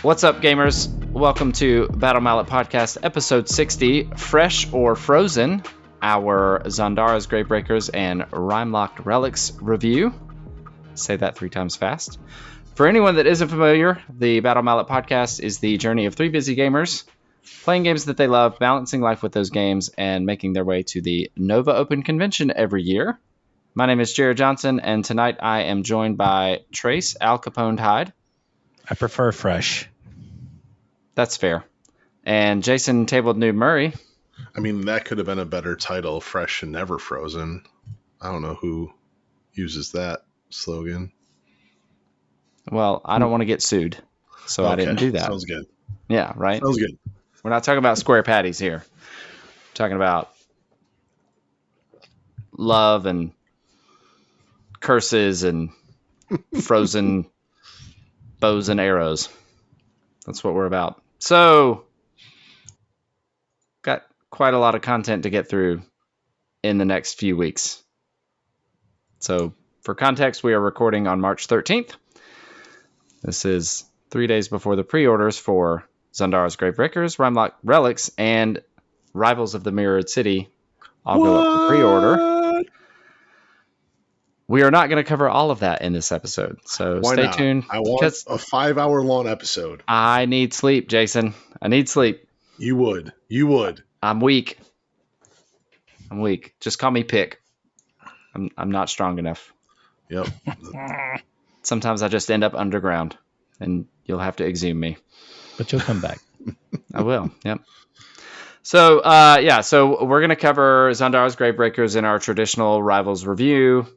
What's up, gamers? Welcome to Battle Mallet Podcast, episode 60, Fresh or Frozen, our Zondara's Gravebreakers and Rimelocked Relics review. Say that 3 times fast. For anyone that isn't familiar, the Battle Mallet Podcast is the journey of 3 busy gamers playing games that they love, balancing life with those games, and making their way to the Nova Open Convention every year. My name is Jerod Johnson, and tonight I am joined by Trace Al Capone Hyde. I prefer fresh. That's fair. And Jason Tabled Noob Murray. I mean, that could have been a better title, Fresh and Never Frozen. I don't know who uses that slogan. Well, I don't want to get sued, so I didn't do that. Sounds good. Yeah, right? Sounds good. We're not talking about square patties here. We're talking about love and curses and frozen bows and arrows. That's what we're about. So, got quite a lot of content to get through in the next few weeks. So, for context, we are recording on March 13th. This is 3 days before the pre-orders for Zondara's Gravebreakers, Rimelocked Relics, and Rivals of the Mirrored City all go up for pre-order. We are not going to cover all of that in this episode, so Why stay not? tuned. I want a 5-hour long episode. I need sleep, Jason. I need sleep. You would. You would. I'm weak. Just call me Pick. I'm not strong enough. Yep. Sometimes I just end up underground, and you'll have to exhume me. But you'll come back. I will. Yep. So, so we're going to cover Zondara's Gravebreakers in our traditional Rivals review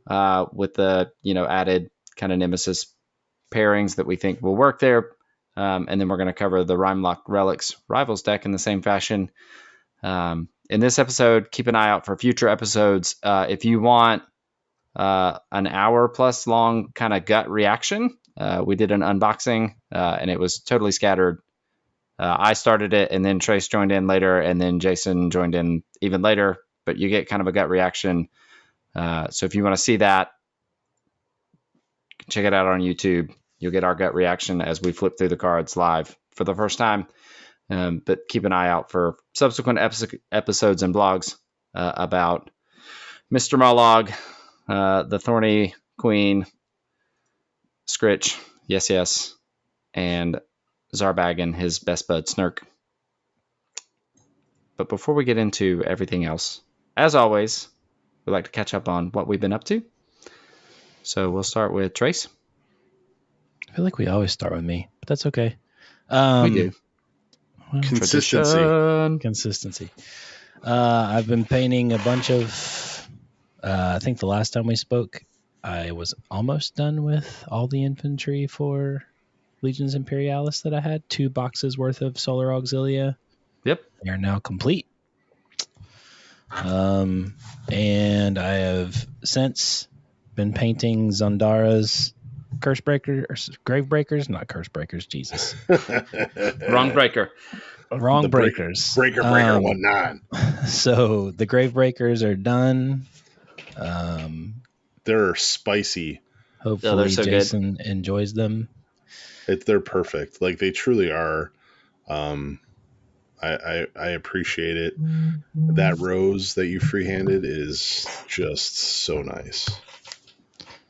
with the, added kind of Nemesis pairings that we think will work there. And then we're going to cover the Rimelocked Relics Rivals deck in the same fashion. In this episode, keep an eye out for future episodes. If you want an hour plus long kind of gut reaction, we did an unboxing and it was totally scattered. I started it, and then Trace joined in later, and then Jason joined in even later. But you get kind of a gut reaction. So if you want to see that, check it out on YouTube. You'll get our gut reaction as we flip through the cards live for the first time. But keep an eye out for subsequent episodes and blogs about Mr. Mollog, the Thorny Queen, Scritch, yes, and Zarbag and his best bud Snurk. But before we get into everything else, as always, we'd like to catch up on what we've been up to. So we'll start with Trace. I feel like we always start with me, but that's okay. We do. Well, Consistency. I've been painting a bunch of, I think the last time we spoke, I was almost done with all the infantry for Legions Imperialis that I had. 2 boxes worth of Solar Auxilia. Yep. They are now complete. And I have since been painting Zondara's Gravebreakers, not Cursebreakers, Jesus. Wrong breaker. Wrong breakers. Breaker 19. So the Gravebreakers are done. They're spicy. Hopefully they're so Jason enjoys them. They're perfect. Like, they truly are. I appreciate it. That rose that you freehanded is just so nice.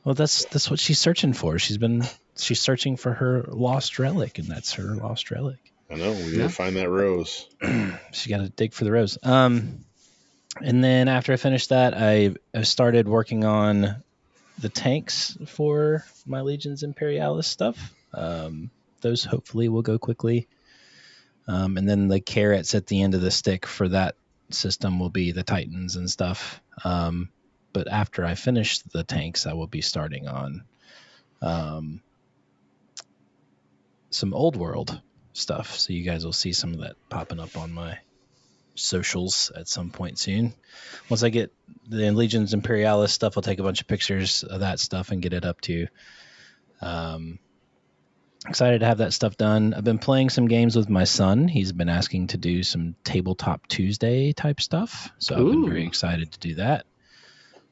Well, that's what she's searching for. She's searching for her lost relic, and that's her lost relic. I know. We gotta find that rose. She got to dig for the rose. And then after I finished that, I started working on the tanks for my Legions Imperialis stuff. Those hopefully will go quickly. And then the carrots at the end of the stick for that system will be the Titans and stuff. But after I finish the tanks, I will be starting on some old world stuff. So you guys will see some of that popping up on my socials at some point soon. Once I get the Legions Imperialis stuff, I'll take a bunch of pictures of that stuff and get it up to. Excited to have that stuff done. I've been playing some games with my son. He's been asking to do some Tabletop Tuesday type stuff. So I've been very excited to do that.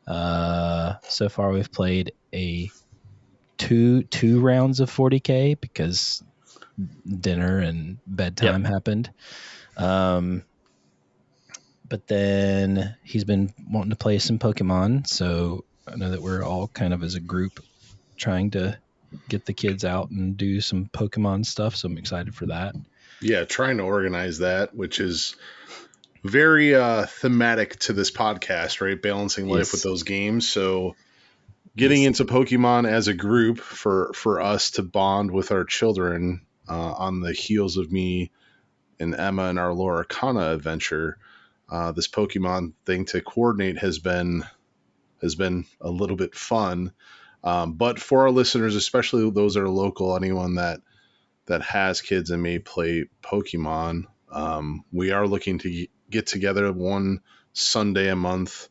So far we've played two rounds of 40K because dinner and bedtime happened. But then he's been wanting to play some Pokemon, so I know that we're all kind of as a group trying to get the kids out and do some Pokemon stuff, so I'm excited for that. Yeah, trying to organize that, which is very thematic to this podcast, right? Balancing life with those games. So getting into Pokemon as a group for us to bond with our children on the heels of me and Emma and our Loracana adventure, this Pokemon thing to coordinate has been a little bit fun. But for our listeners, especially those that are local, anyone that has kids and may play Pokemon, we are looking to get together one Sunday a month.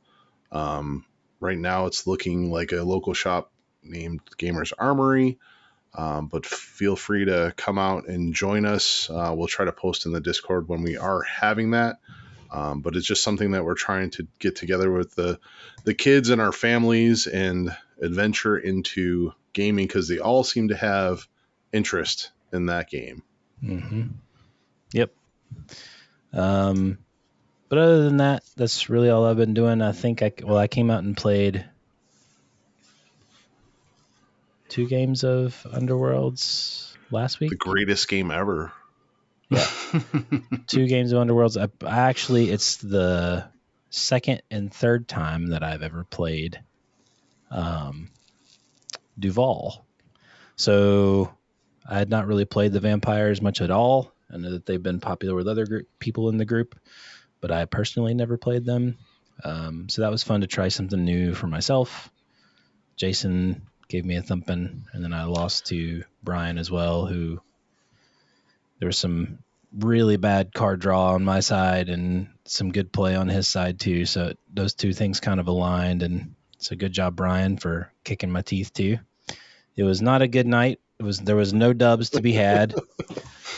Right now it's looking like a local shop named Gamers Armory, but feel free to come out and join us. We'll try to post in the Discord when we are having that. But it's just something that we're trying to get together with the kids and our families and adventure into gaming, because they all seem to have interest in that game. Mm-hmm. Yep. But other than that, that's really all I've been doing. I think I came out and played 2 games of Underworlds last week. The greatest game ever. Yeah. 2 games of Underworlds. I actually, it's the second and third time that I've ever played Duval. So I had not really played the vampires much at all. I know that they've been popular with other people in the group, but I personally never played them. So that was fun to try something new for myself. Jason gave me a thumping, and then I lost to Brian as well, who there was some really bad card draw on my side and some good play on his side too. So those 2 things kind of aligned, and it's a good job, Brian, for kicking my teeth too. It was not a good night. There was no dubs to be had,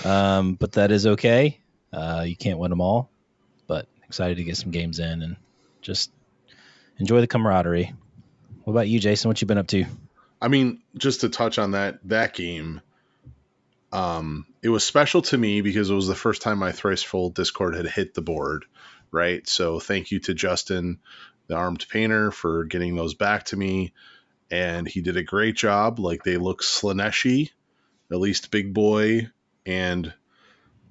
but that is okay. You can't win them all, but excited to get some games in and just enjoy the camaraderie. What about you, Jason? What you been up to? I mean, just to touch on that game, it was special to me because it was the first time my Thrice Full Discord had hit the board, right? So thank you to Justin, the Armed Painter, for getting those back to me. And he did a great job. Like, they look Slaneshi, at least Big Boy and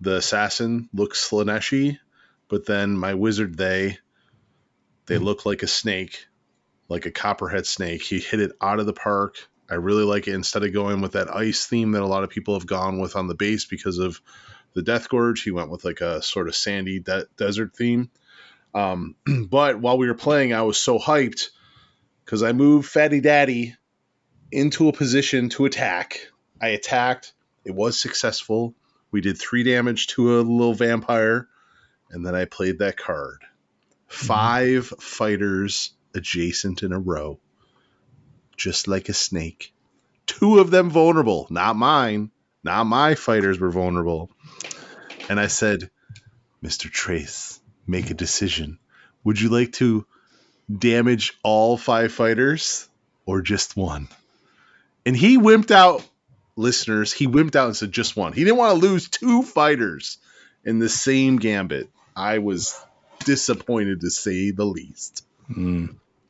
the Assassin look Slaneshi. But then my Wizard, they look like a snake, like a copperhead snake. He hit it out of the park. I really like it. Instead of going with that ice theme that a lot of people have gone with on the base because of the Death Gorge, he went with like a sort of sandy desert theme. But while we were playing, I was so hyped because I moved Fatty Daddy into a position to attack. I attacked. It was successful. We did 3 damage to a little vampire, and then I played that card. 5 fighters adjacent in a row, just like a snake. 2 of them vulnerable, not mine. Not my fighters were vulnerable. And I said, Mr. Trace, make a decision. Would you like to damage all 5 fighters or just 1? And he wimped out, listeners. He wimped out and said just 1. He didn't want to lose 2 fighters in the same gambit. I was disappointed, to say the least.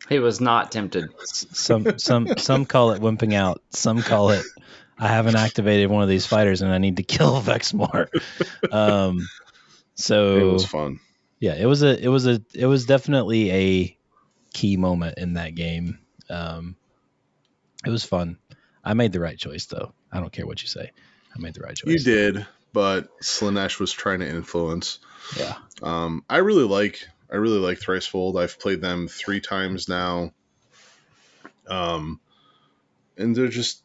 He was not tempted. Some call it wimping out. Some call it I haven't activated one of these fighters and I need to kill Vexmore. So it was fun. Yeah, it was definitely a key moment in that game. It was fun. I made the right choice, though. I don't care what you say. I made the right choice. You did, but Slanesh was trying to influence. Yeah. I really like Thricefold. I've played them 3 times now. And they're just,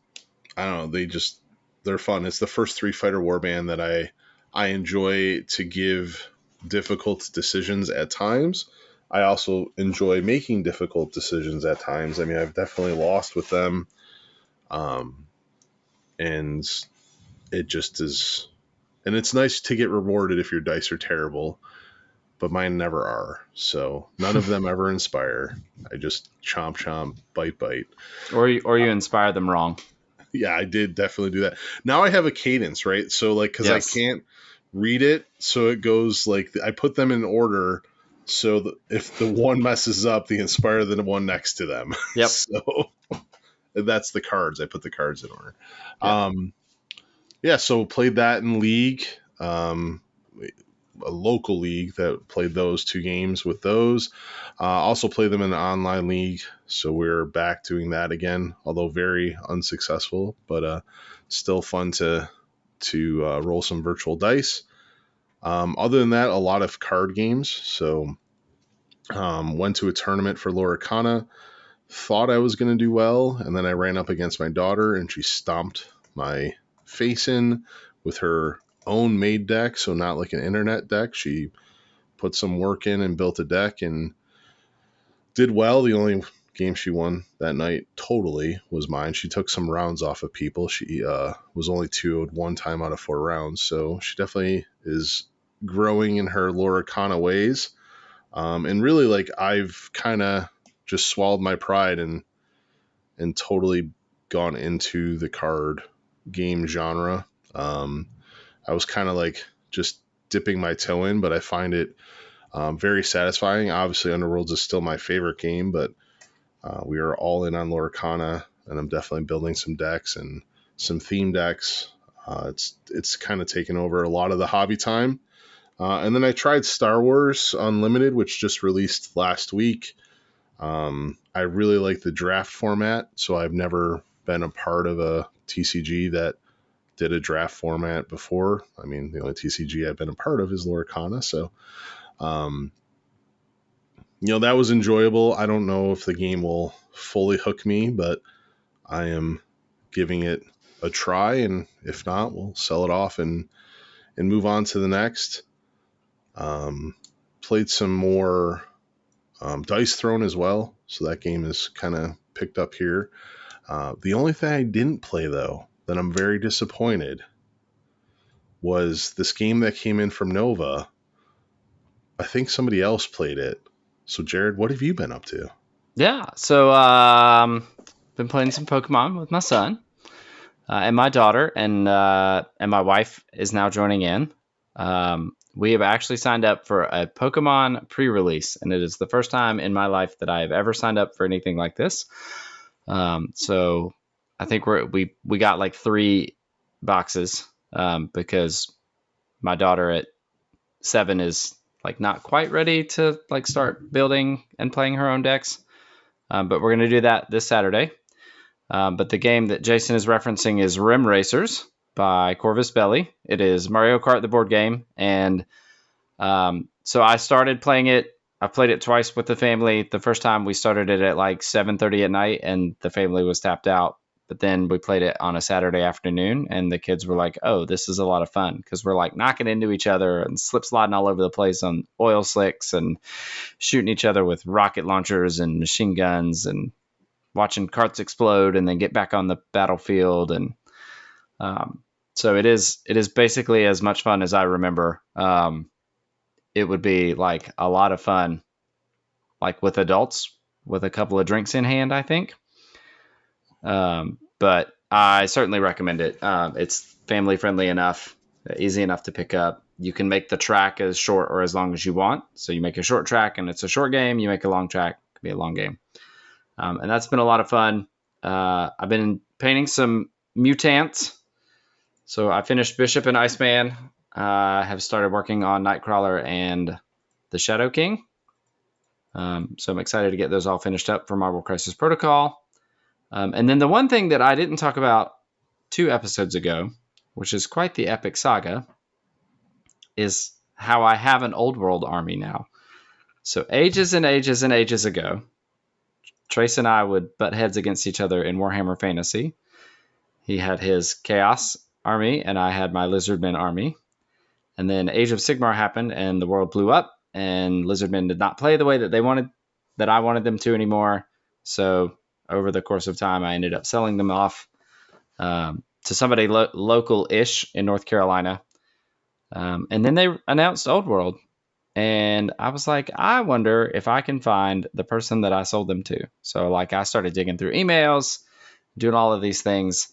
I don't know, they're fun. It's the first 3 fighter warband that I enjoy to give difficult decisions at times. I also enjoy making difficult decisions at times. I mean, I've definitely lost with them. And it just is, and it's nice to get rewarded if your dice are terrible, but mine never are. So none of them ever inspire. I just chomp, bite. Or you inspire them wrong. Yeah, I did definitely do that. Now I have a cadence, right? So like, because I Yes. can't read it, so it goes like I put them in order. So that if the one messes up, they inspire the one next to them. Yep. So that's the cards. I put the cards in order. Yep. Yeah, so played that in league, a local league that played those 2 games with those. Also played them in an online league, so we're back doing that again, although very unsuccessful, but still fun to roll some virtual dice. Other than that, a lot of card games. So went to a tournament for Loricana. Thought I was going to do well, and then I ran up against my daughter, and she stomped my face in with her own made deck, so not like an internet deck. She put some work in and built a deck and did well. The only game she won that night totally was mine. She took some rounds off of people. She was only 2'd one time out of 4 rounds, so she definitely is growing in her Loricana ways. And really, like, I've kind of just swallowed my pride and totally gone into the card game genre. I was kind of like just dipping my toe in, but I find it very satisfying. Obviously, Underworlds is still my favorite game, but we are all in on Loricana, and I'm definitely building some decks and some theme decks. It's kind of taken over a lot of the hobby time. And then I tried Star Wars Unlimited, which just released last week. I really like the draft format, so I've never been a part of a TCG that did a draft format before. I mean, the only TCG I've been a part of is Loricana, so that was enjoyable. I don't know if the game will fully hook me, but I am giving it a try, and if not, we'll sell it off and move on to the next. Played some more Dice Throne as well, so that game is kind of picked up here. The only thing I didn't play, though, that I'm very disappointed, was this game that came in from Nova. I think somebody else played it. So, Jerod, what have you been up to? Yeah. So, been playing some Pokemon with my son and my daughter, and my wife is now joining in. We have actually signed up for a Pokemon pre-release, and it is the first time in my life that I have ever signed up for anything like this. So I think we got like 3 boxes because my daughter at 7 is like not quite ready to like start building and playing her own decks. But we're going to do that this Saturday. But the game that Jason is referencing is Rim Racers by Corvus Belli. It is Mario Kart, the board game. And so I started playing it. I played it twice with the family. The first time we started it at like 7:30 at night and the family was tapped out. But then we played it on a Saturday afternoon and the kids were like, oh, this is a lot of fun because we're like knocking into each other and slip sliding all over the place on oil slicks and shooting each other with rocket launchers and machine guns and watching carts explode and then get back on the battlefield. And so it is basically as much fun as I remember. It would be like a lot of fun, like with adults with a couple of drinks in hand, I think. But I certainly recommend it. It's family friendly enough, easy enough to pick up. You can make the track as short or as long as you want. So you make a short track and it's a short game. You make a long track, it could be a long game. And that's been a lot of fun. I've been painting some mutants. So I finished Bishop and Iceman. Have started working on Nightcrawler and the Shadow King. So I'm excited to get those all finished up for Marvel Crisis Protocol. And then the one thing that I didn't talk about 2 episodes ago, which is quite the epic saga, is how I have an old world army now. So ages and ages and ages ago, Trace and I would butt heads against each other in Warhammer Fantasy. He had his Chaos army, and I had my Lizardmen army. And then Age of Sigmar happened, and the world blew up, and Lizardmen did not play the way that I wanted them to anymore. So over the course of time, I ended up selling them off to somebody local-ish in North Carolina. And then they announced Old World. And I was like, I wonder if I can find the person that I sold them to. So like I started digging through emails, doing all of these things.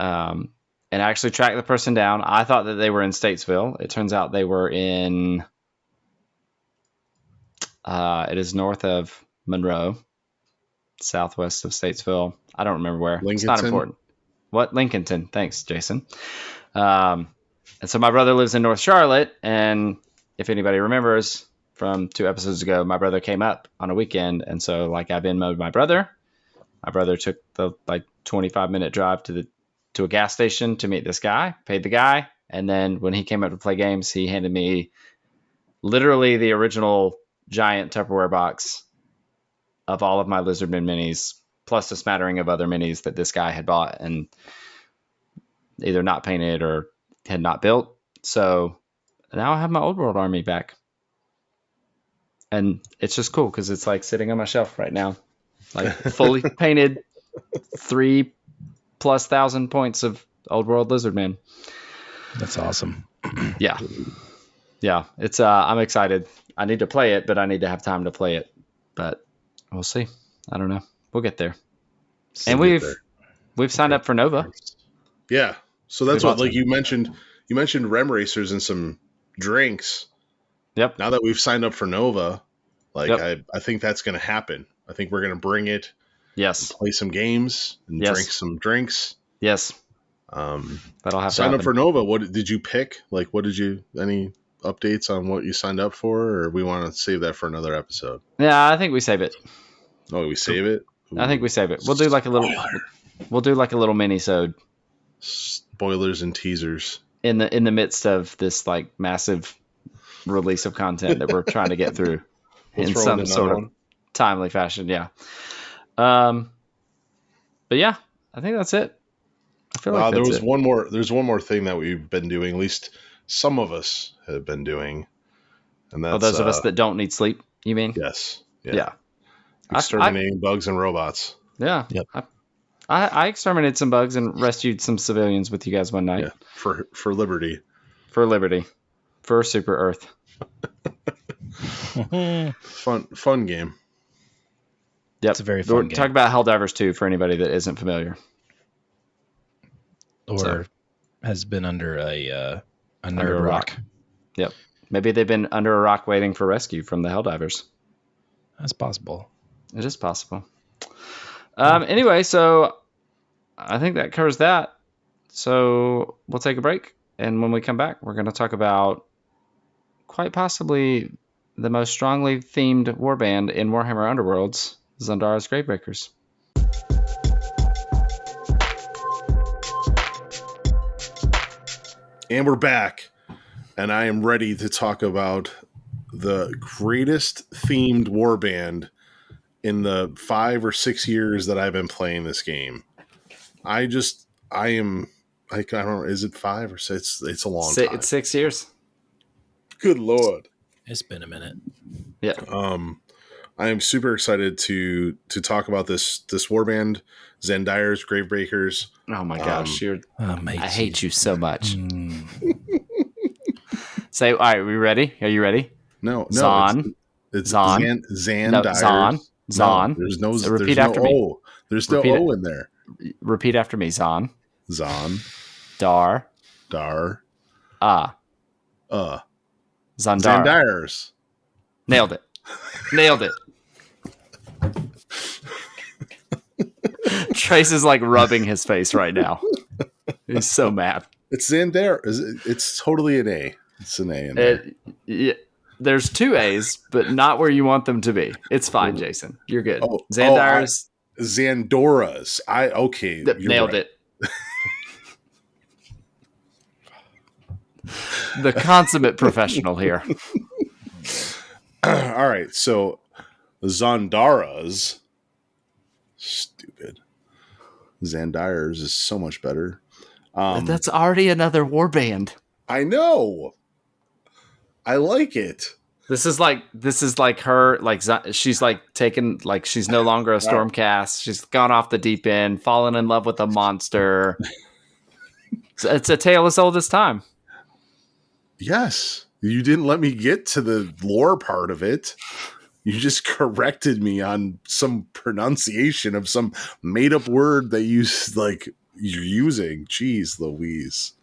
and actually tracked the person down. I thought that they were in Statesville. It turns out they were in. It is north of Monroe, southwest of Statesville. I don't remember where. Lincolnton? It's not important. What? Lincolnton. Thanks, Jason. And so my brother lives in North Charlotte, and if anybody remembers from 2 episodes ago, my brother came up on a weekend, and so like I Venmo'd my brother. My brother took the 25-minute drive to a gas station to meet this guy, paid the guy, and then when he came up to play games, he handed me literally the original giant Tupperware box of all of my Lizardmen minis, plus a smattering of other minis that this guy had bought and either not painted or had not built. So now I have my Old World army back. And it's just cool because it's like sitting on my shelf right now. Like fully painted 3,000+ points of Old World Lizardmen. That's awesome. Yeah. Yeah. It's I'm excited. I need to play it, but I need to have time to play it. But we'll see. I don't know. We'll get there. And we've signed up for Nova. Yeah. So that's what you mentioned Rem Racers and some drinks. Yep. Now that we've signed up for Nova, I think that's going to happen. I think we're going to bring it. Yes. Play some games and drink some drinks. Yes. That'll have sign up for Nova. What did you pick? Any updates on what you signed up for, or we want to save that for another episode? Yeah, I think we save it. Oh, we save it? Ooh. I think we save it. We'll do like a little mini-sode. Spoilers and teasers. In the midst of this like massive release of content that we're trying to get through in some sort of timely fashion. Yeah. But yeah, I think that's it. I feel like there's one more thing that we've been doing, at least some of us have been doing. And that's those of us that don't need sleep, you mean? Yes. Yeah. Exterminating bugs and robots. Yeah. Yep. I exterminated some bugs and rescued some civilians with you guys one night. Yeah. For liberty. For liberty. For Super Earth. Fun game. Yep. It's a very fun game. Talk about Helldivers 2 for anybody that isn't familiar. Or has been under a rock. Yep. Maybe they've been under a rock waiting for rescue from the Helldivers. That's possible. It is possible. Anyway, so I think that covers that. So we'll take a break. And when we come back, we're going to talk about quite possibly the most strongly themed warband in Warhammer Underworlds, Zondara's Gravebreakers. And we're back. And I am ready to talk about the greatest themed warband in the 5 or 6 years that I've been playing this game. I don't know, is it 5 or 6? It's a long time. It's 6 years. Good Lord. It's been a minute. Yeah. I am super excited to talk about this warband, Zondara's Gravebreakers. Oh my gosh, I hate you so much. Say, all right, are we ready? Are you ready? No. Zon. It's Zon. Zondara's. Zon. There's no. So repeat there's after no me. O. There's no O in there. Repeat after me. Zon. Zon. Dar. Dar. Zondara. Zondara's. Nailed it. Trace is like rubbing his face right now. He's so mad. It's Zondara. It's totally an A. It's an A in there. There's 2 A's, but not where you want them to be. It's fine, Jason. You're good. Zondara's. Zandora's. Nailed it. The consummate professional here. All right, so Zondara's. Stupid. Zondara's is so much better. That's already another warband. I know. I like it. This is like her, like she's like taken, like she's no longer a Stormcast. She's gone off the deep end, fallen in love with a monster. It's a tale as old as time. Yes. You didn't let me get to the lore part of it. You just corrected me on some pronunciation of some made up word that you you're using. Jeez Louise.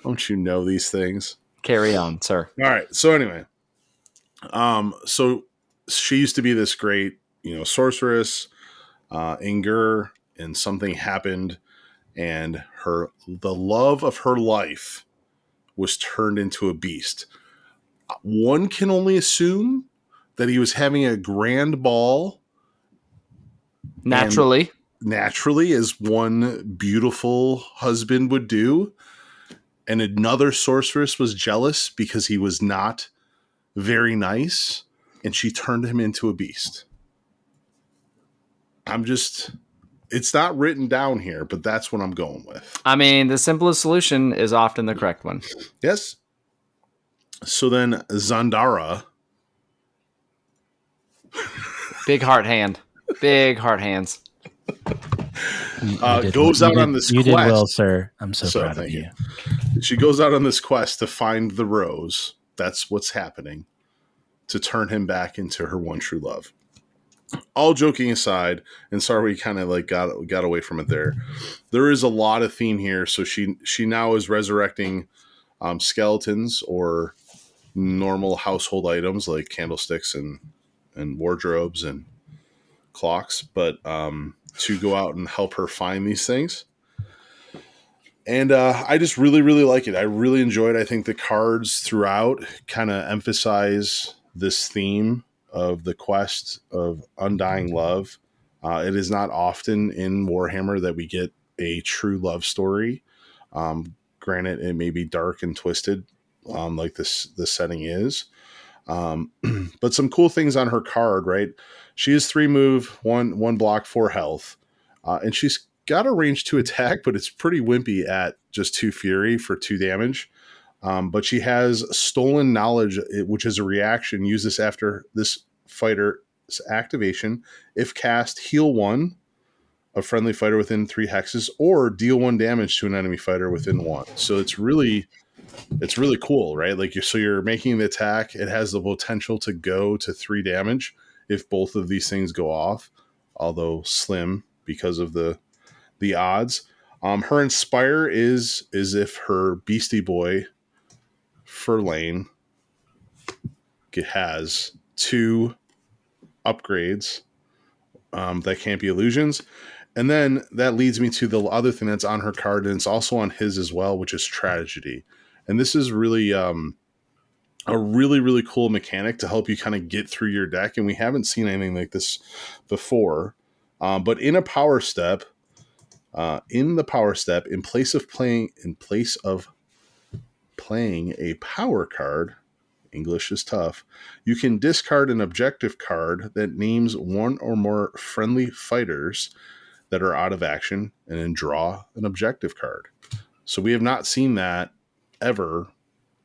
Don't you know these things? Carry on, sir. All right. So anyway, so she used to be this great, sorceress, Inger, and something happened, and the love of her life was turned into a beast. One can only assume that he was having a grand ball. Naturally, as one beautiful husband would do. And another sorceress was jealous because he was not very nice, and she turned him into a beast. It's not written down here, but that's what I'm going with. I mean, the simplest solution is often the correct one. Yes. So then Zondara. Big heart hand. Big heart hands. Goes out on this quest. You did well, sir. I'm so proud of you. She goes out on this quest to find the rose. That's what's happening. To turn him back into her one true love. All joking aside, and sorry we kind of like got away from it there. There is a lot of theme here. So she now is resurrecting skeletons or normal household items like candlesticks and wardrobes and clocks, but to go out and help her find these things. And I just really, really like it. I really enjoyed it. I think the cards throughout kind of emphasize this theme of the quest of undying love. It is not often in Warhammer that we get a true love story. Granted, it may be dark and twisted, like the setting is. But some cool things on her card, right? She is 3 move, one block, 4 health. And she's got a range 2 attack, but it's pretty wimpy at just 2 fury for 2 damage. But she has stolen knowledge, which is a reaction. Use this after this fighter's activation. If cast, heal 1 a friendly fighter within 3 hexes, or deal 1 damage to an enemy fighter within 1. So it's really cool, right? Like you're making the attack. It has the potential to go to 3 damage if both of these things go off, although slim because of the odds. Her inspire is if her Beastie Boy Furlane has 2 upgrades that can't be illusions. And then that leads me to the other thing that's on her card, and it's also on his as well, which is tragedy. And this is really a really, really cool mechanic to help you kind of get through your deck. And we haven't seen anything like this before. But in a power step, in place of playing a power card, English is tough, you can discard an objective card that names 1 or more friendly fighters that are out of action, and then draw an objective card. So we have not seen that ever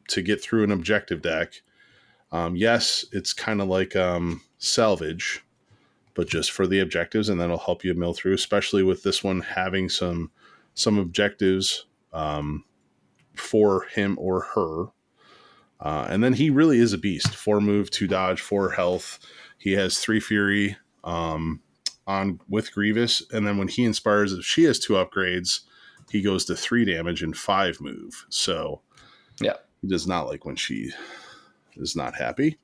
to get through an objective deck. Yes, it's kind of like salvage, but just for the objectives, and that'll help you mill through, especially with this one having some objectives for him or her. And then he really is a beast. 4 move, 2 dodge, 4 health. He has 3 fury on with Grievous, and then when he inspires, if she has 2 upgrades, he goes to 3 damage and 5 move. So yeah, he does not like when she is not happy.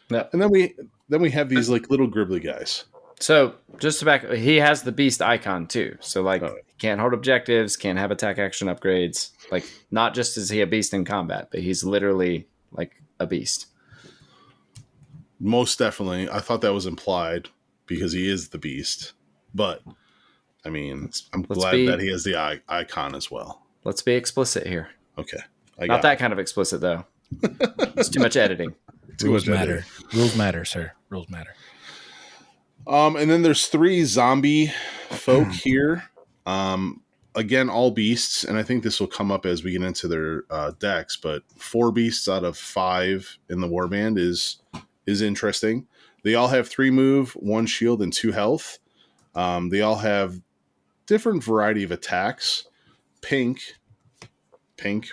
Yeah. And then we have these like little gribbly guys. So just to back, he has the beast icon too. So like, he can't hold objectives, can't have attack action upgrades. Like, not just is he a beast in combat, but he's literally like a beast. Most definitely. I thought that was implied because he is the beast. But I mean, I'm glad that he has the icon as well. Let's be explicit here. Okay. Not that kind of explicit though. It's too much editing. Rules matter. Rules matter, sir. Rules matter. And then there's 3 zombie folk here. Again, all beasts, and I think this will come up as we get into their decks, but 4 beasts out of 5 in the warband is interesting. They all have 3 move, 1 shield, and 2 health. They all have different variety of attacks. Pink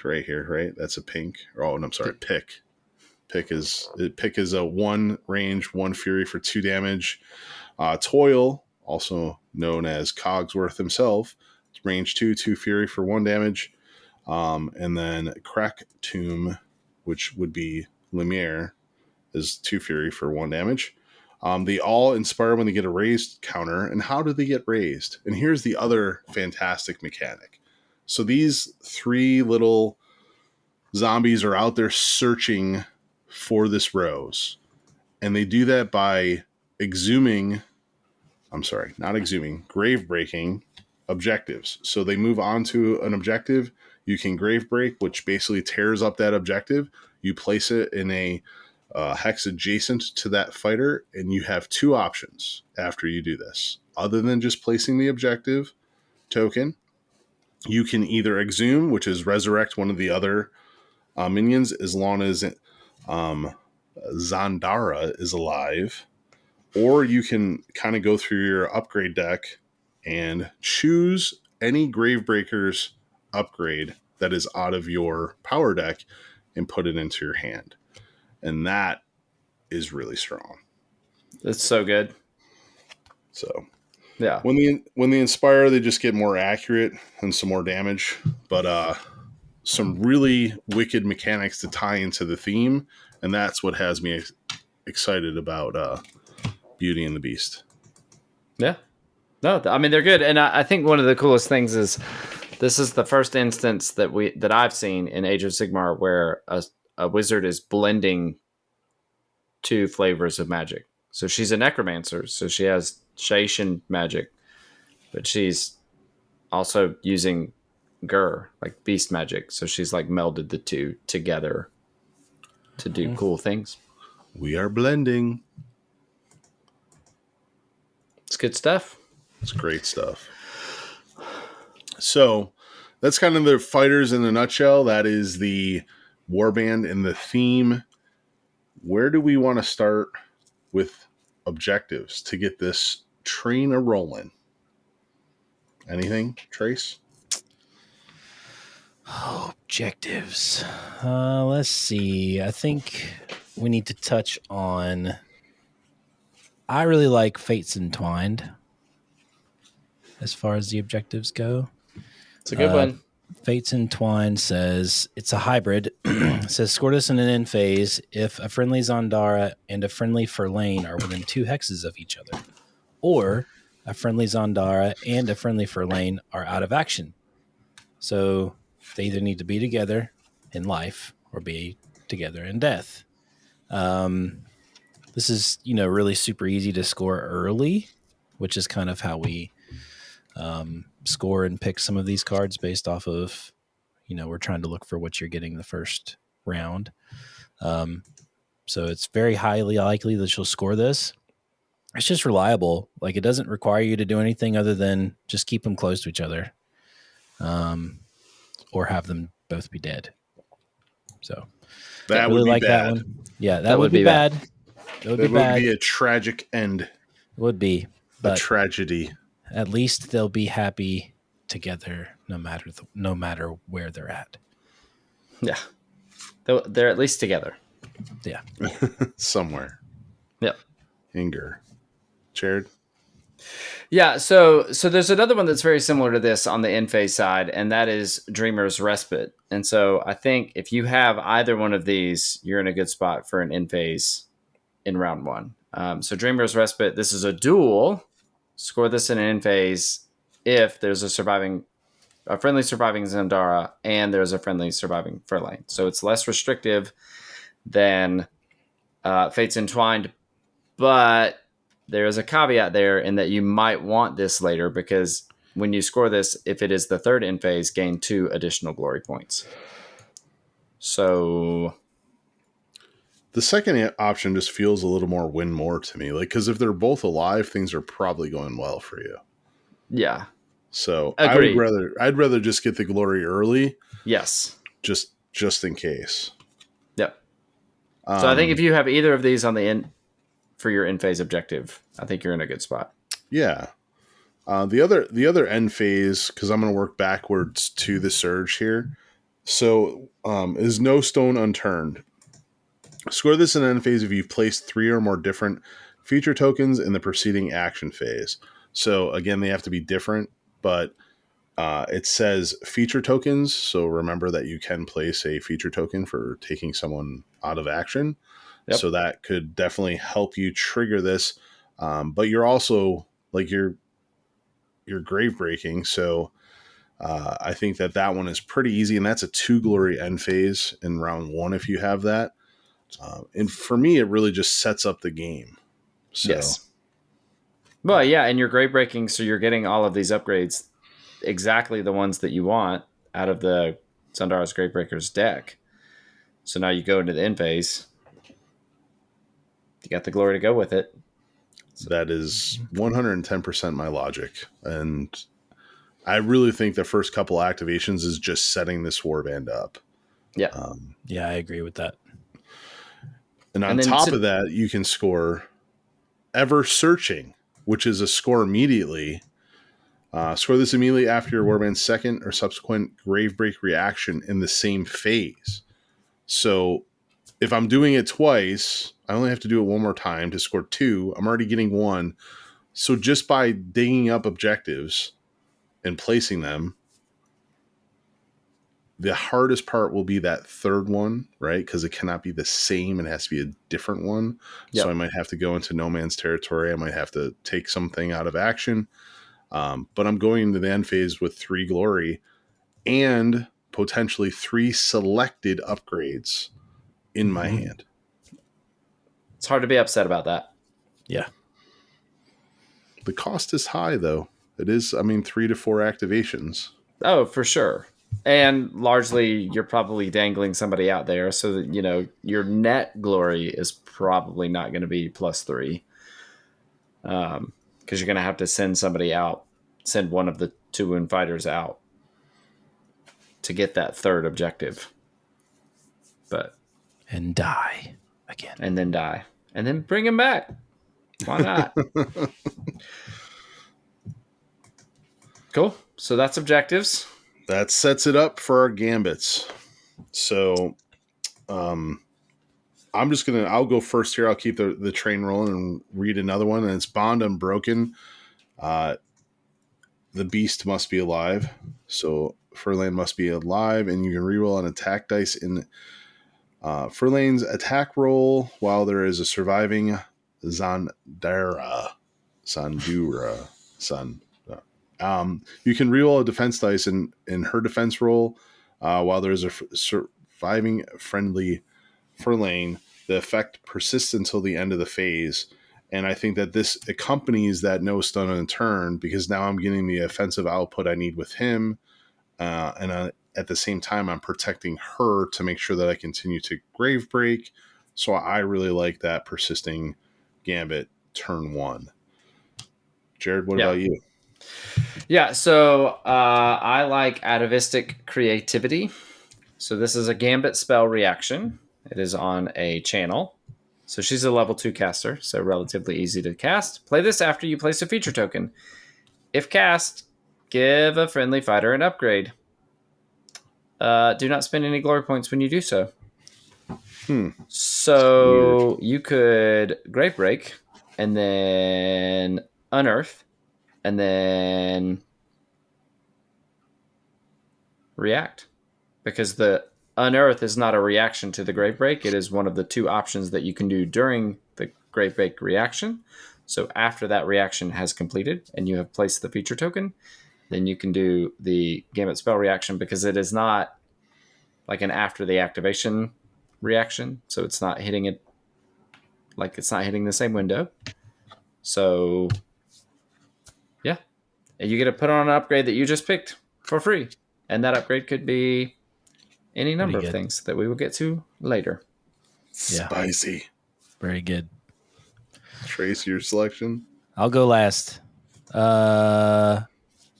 right here, right? That's a pink. Oh, and I'm sorry, pick. Pick is a 1 range, 1 fury for 2 damage. Toil, also known as Cogsworth himself, range 2, 2 fury for 1 damage. And then Crack Tomb, which would be Lumiere, is 2 fury for 1 damage. They all inspire when they get a raised counter. And how do they get raised? And here's the other fantastic mechanic. So these 3 little zombies are out there searching for this rose. And they do that by grave breaking objectives. So they move on to an objective. You can grave break, which basically tears up that objective. You place it in a hex adjacent to that fighter, and you have 2 options after you do this. Other than just placing the objective token, you can either exhume, which is resurrect one of the other minions as long as Zondara is alive, or you can kind of go through your upgrade deck and choose any Gravebreakers upgrade that is out of your power deck and put it into your hand. And that is really strong. It's so good. So yeah, when they inspire, they just get more accurate and some more damage, but some really wicked mechanics to tie into the theme, and that's what has me excited about Beauty and the Beast. Yeah. No, I mean, they're good. And I think one of the coolest things is this is the first instance that I've seen in Age of Sigmar where a wizard is blending 2 flavors of magic. So she's a necromancer, so she has Shaishan magic, but she's also using Gur, like beast magic. So she's like melded the 2 together to do cool things. We are blending. It's good stuff. It's great stuff. So that's kind of the fighters in a nutshell. That is the warband and the theme. Where do we want to start with objectives to get this train a rolling? Anything, Trace? Objectives. Let's see. I think we need to touch on. I really like Fates Entwined as far as the objectives go. It's a good one. Fates Entwined says it's a hybrid. It says score this in an end phase if a friendly Zondara and a friendly Furlane are within 2 hexes of each other, or a friendly Zondara and a friendly Furlane are out of action. So they either need to be together in life or be together in death. This is, really super easy to score early, which is kind of how we score and pick some of these cards based off of, we're trying to look for what you're getting the first round. So it's very highly likely that you'll score this. It's just reliable. Like, it doesn't require you to do anything other than just keep them close to each other, or have them both be dead. So that really would be like bad. that one. Yeah, that would be bad. That would be a tragic end. It would be, but a tragedy. At least they'll be happy together, no matter where they're at. Yeah, they're at least together. Yeah, somewhere. Yep. Anger. Jerod? Yeah, so there's another one that's very similar to this on the end phase side, and that is Dreamer's Respite. And so I think if you have either one of these, you're in a good spot for an end phase in round 1. So Dreamer's Respite, this is a duel. Score this in an end phase if there's a friendly surviving Zondara and there's a friendly surviving Furlane. So it's less restrictive than Fates Entwined, but there is a caveat there in that you might want this later, because when you score this, if it is the 3rd end phase, gain 2 additional glory points. So the second option just feels a little more win more to me. Like, because if they're both alive, things are probably going well for you. Yeah. So Agreed. I'd rather just get the glory early. Yes. Just in case. Yep. So I think if you have either of these on the end for your end phase objective, I think you're in a good spot. Yeah. The other end phase, because I'm going to work backwards to the surge here. So is No Stone Unturned. Score this in end phase if you've placed 3 or more different feature tokens in the preceding action phase. So again, they have to be different, but It says feature tokens, so remember that you can place a feature token for taking someone out of action. Yep. So that could definitely help you trigger this. But you're also like you're grave breaking, so I think that one is pretty easy, and that's a 2 glory end phase in round 1 if you have that. And for me, it really just sets up the game. So. Yes. Well, yeah, and you're grave breaking, so you're getting all of these upgrades, exactly the ones that you want out of the Zondara's Gravebreakers deck. So now you go into the end phase. You got the glory to go with it. That is 110% my logic. And I really think the first couple activations is just setting this warband up. Yeah. Yeah, I agree with that. And on top of that, you can score Ever Searching, which is a score immediately. Score this immediately after your warband's second or subsequent grave break reaction in the same phase. So if I'm doing it twice, I only have to do it one more time to score 2. I'm already getting 1. So just by digging up objectives and placing them, the hardest part will be that third one, right? Because it cannot be the same. It has to be a different one. Yep. So I might have to go into no man's territory. I might have to take something out of action. But I'm going into the end phase with 3 glory and potentially 3 selected upgrades in my hand. It's hard to be upset about that. Yeah. The cost is high, though. It is, 3 to 4 activations. Oh, for sure. And largely, you're probably dangling somebody out there so that, your net glory is probably not going to be +3. Because you're going to have to send somebody out, send one of the 2 wound fighters out to get that third objective. And die again. And then die. And then bring him back. Why not? Cool. So that's objectives. That sets it up for our gambits. So I'll go first here. I'll keep the train rolling and read another one. And it's Bond Unbroken. The beast must be alive. So Furlane must be alive, and you can reroll an attack dice in Furlane's attack roll while there is a surviving Zondara. You can reroll a defense dice in her defense roll while there is a surviving friendly Furlane. The effect persists until the end of the phase. And I think that this accompanies that no stun unturned, because now I'm getting the offensive output I need with him. And at the same time, I'm protecting her to make sure that I continue to grave break. So I really like that persisting gambit turn 1. Jerod, what about you? Yeah, so I like Atavistic Creativity. So this is a gambit spell reaction. It is on a channel. So she's a level 2 caster, so relatively easy to cast. Play this after you place a feature token. If cast, give a friendly fighter an upgrade. Do not spend any glory points when you do so. So you could Grave Break and then Unearth and then react. Because the Unearth is not a reaction to the Grave Break. It is one of the 2 options that you can do during the Grave Break reaction. So after that reaction has completed and you have placed the feature token, then you can do the Gambit spell reaction, because it is not like an after the activation reaction. So it's not hitting it, like it's not hitting the same window. So yeah, and you get to put on an upgrade that you just picked for free. And that upgrade could be any number of things that we will get to later. Yeah. Spicy. Very good. Trace, your selection? I'll go last.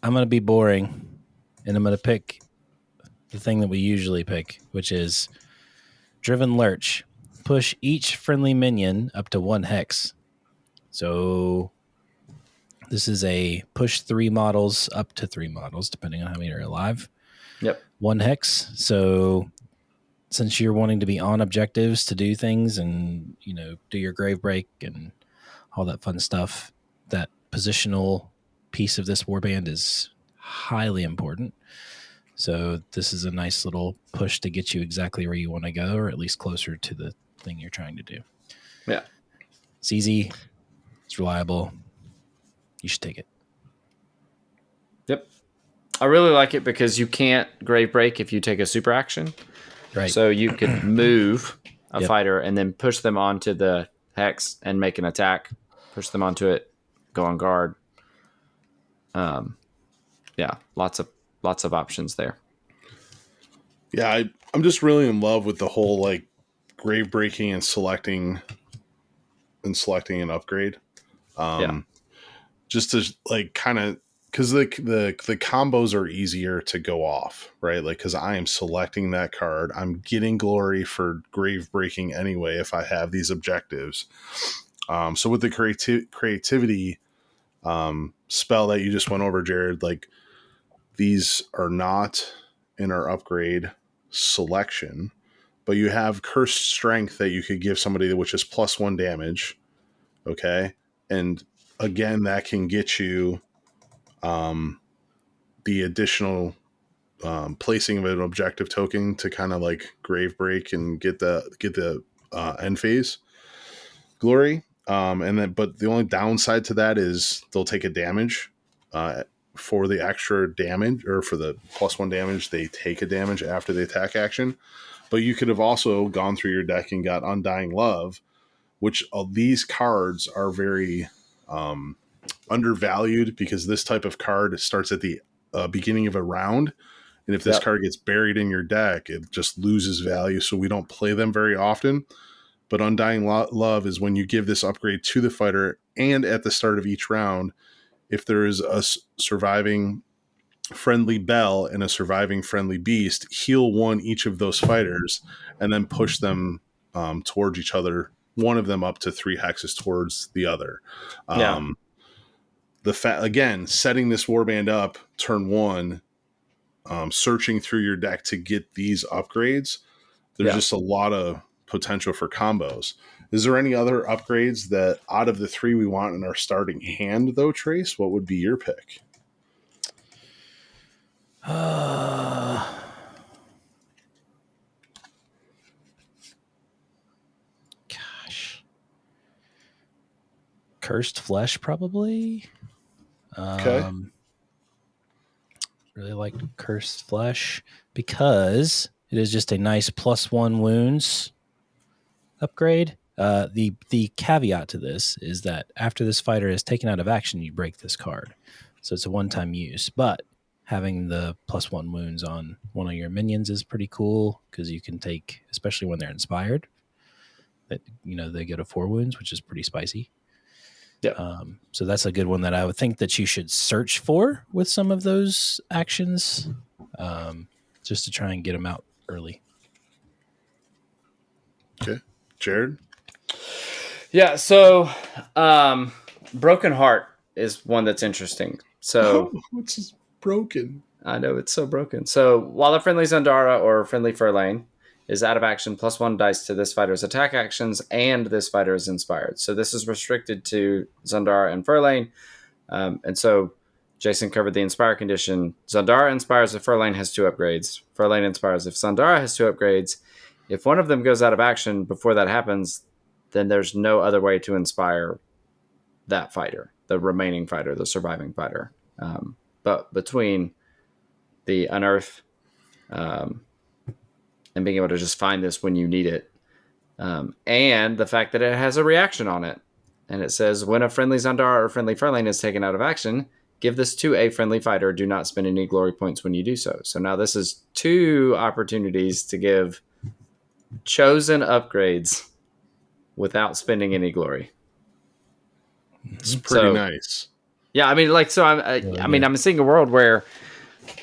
I'm going to be boring, and I'm going to pick the thing that we usually pick, which is Driven Lurch. Push each friendly minion up to 1 hex. So this is a push 3 models up to 3 models, depending on how many are alive. Yep. 1 hex. So since you're wanting to be on objectives to do things and, do your grave break and all that fun stuff, that positional piece of this warband is highly important. So this is a nice little push to get you exactly where you want to go, or at least closer to the thing you're trying to do. Yeah. It's easy. It's reliable. You should take it. Yep. I really like it because you can't grave break if you take a super action. Right. So you could move a Yep. fighter and then push them onto the hex and make an attack. Push them onto it, go on guard. Yeah, lots of options there. Yeah, I'm just really in love with the whole like grave breaking and selecting an upgrade. Yeah. Just to like kind of because the combos are easier to go off, right? Like because I am selecting that card, I'm getting glory for grave breaking anyway if I have these objectives. So with the creativity spell that you just went over, Jerod, like these are not in our upgrade selection, but you have cursed strength that you could give somebody, which is +1 damage. Okay. And again, that can get you the additional placing of an objective token to kind of like grave break and get the end phase glory. But the only downside to that is they'll take a damage for the extra damage, or for the +1 damage, they take a damage after the attack action. But you could have also gone through your deck and got Undying Love, which these cards are very undervalued because this type of card starts at the beginning of a round. And if this card gets buried in your deck, it just loses value. So we don't play them very often. But Undying Love is when you give this upgrade to the fighter, and at the start of each round, if there is a surviving friendly bell and a surviving friendly beast, heal one each of those fighters and then push them towards each other, one of them up to 3 hexes towards the other. Again, setting this warband up turn 1, searching through your deck to get these upgrades, there's just a lot of potential for combos. Is there any other upgrades that out of the 3 we want in our starting hand though, Trace? What would be your pick? Gosh. Cursed Flesh, probably. Okay. Really like Cursed Flesh because it is just a nice +1 wounds upgrade. The caveat to this is that after this fighter is taken out of action, you break this card. So it's a one-time use. But having the +1 wounds on one of your minions is pretty cool because you can take, especially when they're inspired, that they go to 4 wounds, which is pretty spicy. Yeah. So that's a good one that I would think that you should search for with some of those actions, just to try and get them out early. Okay. Jerod? Yeah, so Broken Heart is one that's interesting. So which is broken. I know, it's so broken. So while a friendly Zondara or friendly Furlane is out of action, +1 dice to this fighter's attack actions, and this fighter is inspired. So this is restricted to Zondara and Furlane. And so Jason covered the inspire condition. Zondara inspires if Furlane has 2 upgrades. Furlane inspires if Zondara has 2 upgrades. If one of them goes out of action before that happens, then there's no other way to inspire that fighter, the remaining fighter, the surviving fighter. But between the Unearth and being able to just find this when you need it, and the fact that it has a reaction on it, and it says, when a friendly Zondara or friendly Furlane is taken out of action, give this to a friendly fighter. Do not spend any glory points when you do so. So now this is 2 opportunities to give chosen upgrades without spending any glory. It's pretty nice. Yeah, I mean, I'm seeing a world where,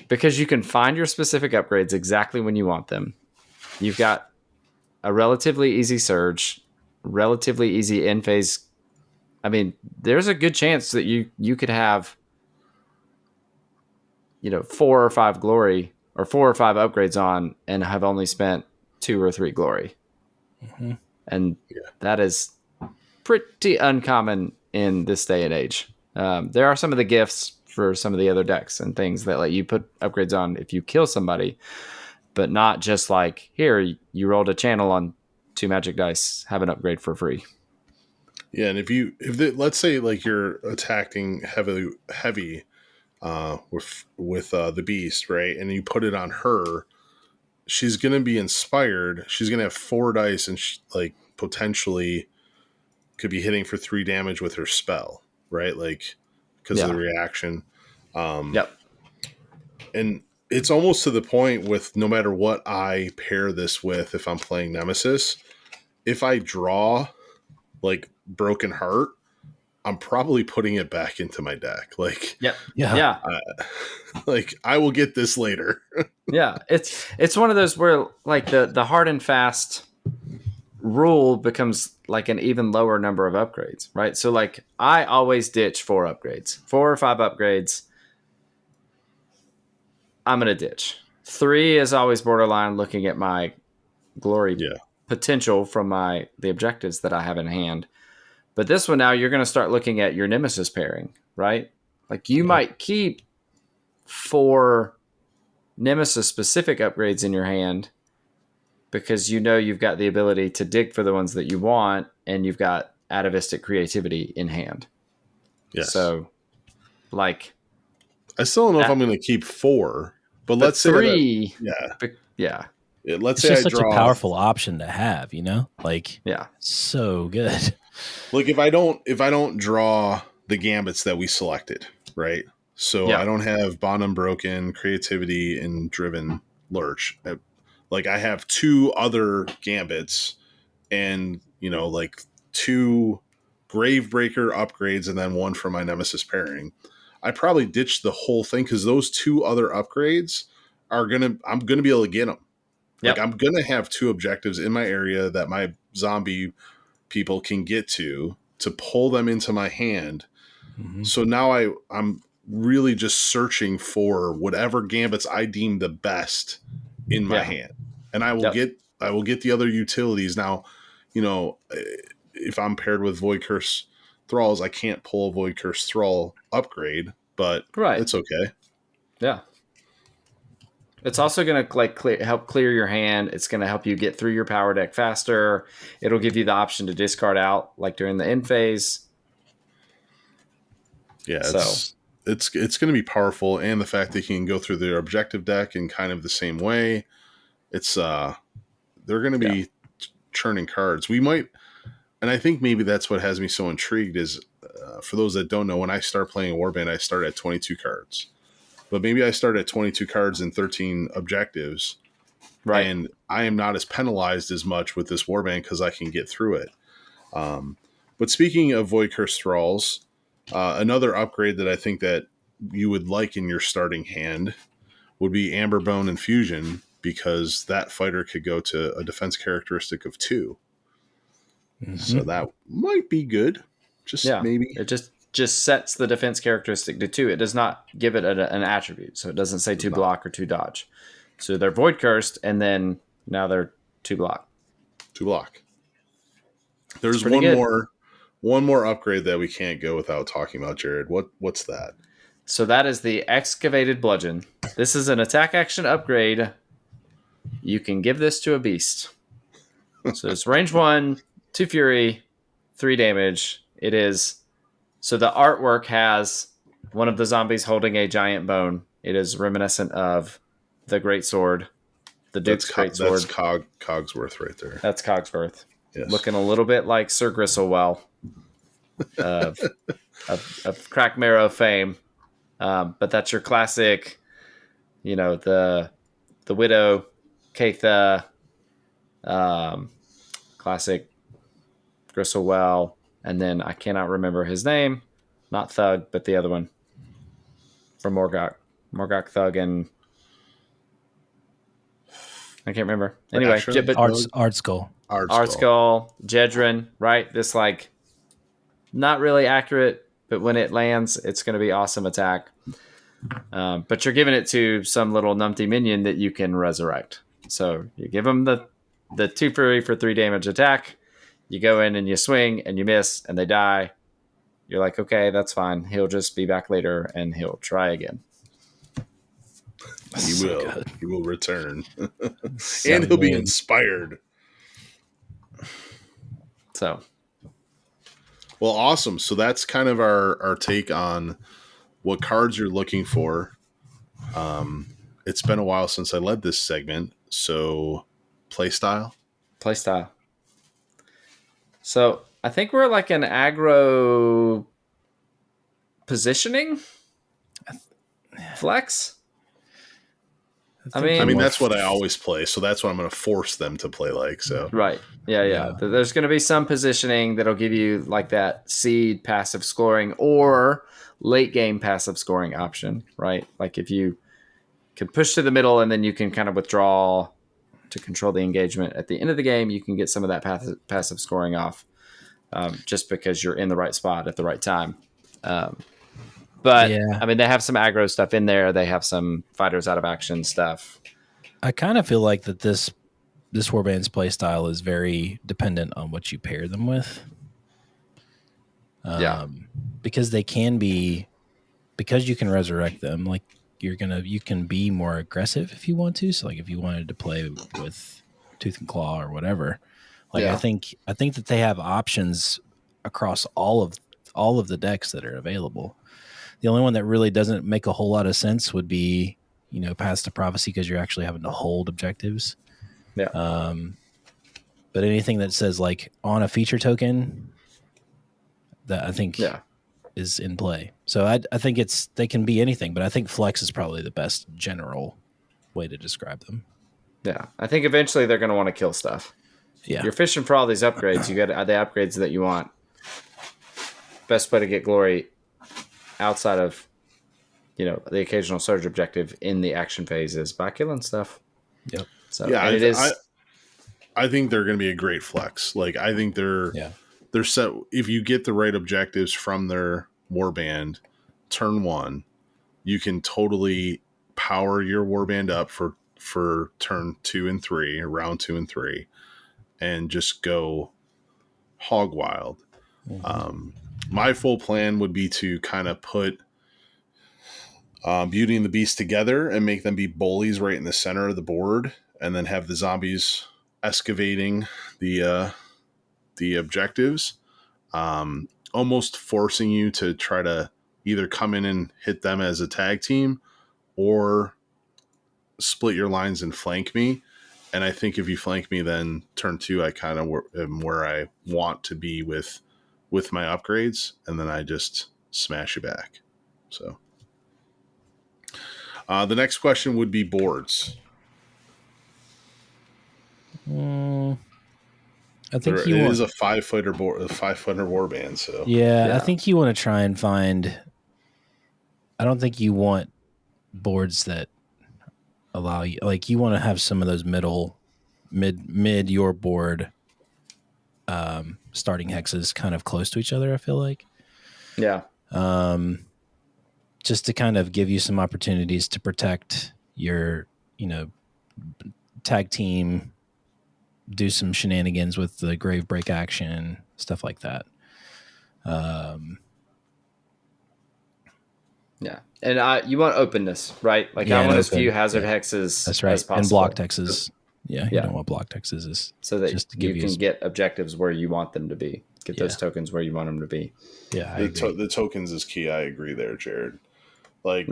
because you can find your specific upgrades exactly when you want them, you've got a relatively easy surge, relatively easy end phase. I mean, there's a good chance that you could have, 4 or 5 glory or 4 or 5 upgrades on and have only spent 2 or 3 glory. Mm-hmm. And that is pretty uncommon in this day and age. There are some of the gifts for some of the other decks and things that let you put upgrades on if you kill somebody, but not just like, here, you rolled a channel on 2 magic dice, have an upgrade for free. Yeah, and let's say like you're attacking heavy with the beast, right? And you put it on her, she's gonna be inspired. She's gonna have 4 dice, and like potentially could be hitting for 3 damage with her spell, right? Like because of the reaction. Yep. And it's almost to the point with no matter what I pair this with, if I'm playing Nemesis, if I draw like Broken Heart, I'm probably putting it back into my deck. Like, yeah. Like I will get this later. Yeah, it's one of those where like the hard and fast rule becomes like an even lower number of upgrades, right? So like I always ditch 4 upgrades, 4 or 5 upgrades. I'm gonna ditch. 3 is always borderline, looking at my glory potential from the objectives that I have in hand. But this one now, you're going to start looking at your Nemesis pairing, right? Like you might keep 4 Nemesis specific upgrades in your hand because you know you've got the ability to dig for the ones that you want, and you've got atavistic creativity in hand. Yes. So, like, I still don't know if I'm going to keep 4, but let's say 3. Let's it's say just I such draw a powerful option to have, like yeah, so good. Like if I don't draw the gambits that we selected, right? So I don't have Bond Unbroken, Creativity, and Driven Lurch. Like I have 2 other gambits, and like 2 Gravebreaker upgrades, and then 1 for my Nemesis pairing. I probably ditched the whole thing because those 2 other upgrades I'm gonna be able to get them. Like I'm gonna have 2 objectives in my area that my zombie people can get to pull them into my hand. Mm-hmm. So now I'm really just searching for whatever gambits I deem the best in my hand, and I will get the other utilities. Now, if I'm paired with Void Curse Thralls, I can't pull a Void Curse Thrall upgrade, but it's okay. Yeah. It's also going to help clear your hand. It's going to help you get through your power deck faster. It'll give you the option to discard out like during the end phase. Yeah, it's going to be powerful, and the fact that you can go through their objective deck in kind of the same way. It's they're going to be churning cards. We might, and I think maybe that's what has me so intrigued is for those that don't know, when I start playing a warband, I start at 22 cards. But maybe I start at 22 cards and 13 objectives, right? And I am not as penalized as much with this warband because I can get through it. But speaking of Void Curse Thralls, another upgrade that I think that you would like in your starting hand would be Amberbone Infusion, because that fighter could go to a defense characteristic of 2. Mm-hmm. So that might be good. Maybe. It just sets the defense characteristic to 2. It does not give it an attribute. So it doesn't say 2 block or 2 dodge. So they're void cursed, and then now they're 2 block. 2 block. There's one more upgrade that we can't go without talking about, Jerod. What's that? So that is the Excavated Bludgeon. This is an attack action upgrade. You can give this to a beast. So it's range 1, 2 fury, 3 damage. It is. So the artwork has one of the zombies holding a giant bone. It is reminiscent of the Great Sword, the Duke's Great Sword. That's Cogsworth right there. That's Cogsworth. Yes. Looking a little bit like Sir Gristlewell of Crackmarrow fame. But that's your classic, the Widow, Katha, classic Gristlewell. And then I cannot remember his name. Not Thug, but the other one. From Morgok. Morgok, Thug, and... I can't remember. Anyway. Art Skull. Art Skull. Jedrin, right? This, not really accurate, but when it lands, it's going to be awesome attack. But you're giving it to some little numpty minion that you can resurrect. So you give them the 2 fury for 3 damage attack. You go in and you swing and you miss and they die. you're like, okay, that's fine. He'll just be back later and he'll try again. He So will. good. He will return. So And he'll be good. inspired. So, Well, awesome. So that's kind of our take on what cards you're looking for. It's been a while since I led this segment. So, play style. play style. So, I think we're like an aggro positioning flex. I mean, that's what I always play. So that's what I'm going to force them to play like. So, right. Yeah. Yeah. There's going to be some positioning that'll give you like that seed passive scoring or late game passive scoring option, right? Like if you can push to the middle and then you can kind of withdraw to control the engagement at the end of the game, you can get some of that passive scoring off just because you're in the right spot at the right time. But Yeah. I mean, they have some aggro stuff in there. They have some fighters out of action stuff. I kind of feel like that this warband's play style is very dependent on what you pair them with. Because they can be, because you can resurrect them, like you can be more aggressive if you want to. So like if you wanted to play with Tooth and Claw or whatever, like I think that they have options across all of the decks that are available. The only one that really doesn't make a whole lot of sense would be, Paths to Prophecy, because you're actually having to hold objectives. Yeah. But anything that says like on a feature token, that I think is in play. So I think they can be anything, but I think flex is probably the best general way to describe them. Yeah. I think eventually they're going to want to kill stuff. Yeah. You're fishing for all these upgrades. You got the upgrades that you want. Best way to get glory outside of, the occasional surge objective in the action phase is by killing stuff. Yep. So yeah, it is. I think they're going to be a great flex. Like I think they're set. If you get the right objectives from their warband, turn 1, you can totally power your warband up for turn 2 and 3, or round 2 and 3, and just go hog wild. Mm-hmm. My full plan would be to kind of put Beauty and the Beast together and make them be bullies right in the center of the board, and then have the zombies excavating the objectives, almost forcing you to try to either come in and hit them as a tag team or split your lines and flank me. And I think if you flank me, then turn 2, I kind of am where I want to be with my upgrades, and then I just smash you back. So the next question would be boards. I think it is a 5-footer board, a 5-footer warband. So yeah, I think you want to try and find. I don't think you want boards that allow you, like you want to have some of those mid your board starting hexes kind of close to each other. I feel like, just to kind of give you some opportunities to protect your, tag team, do some shenanigans with the grave break action, stuff like that. Yeah. And you want openness, right? Like I want as few hazard hexes That's right. as possible. And block hexes. You don't want block hexes. So that just to give you can get objectives where you want them to be. Get those tokens where you want them to be. Yeah, the tokens is key. I agree there, Jerod. Like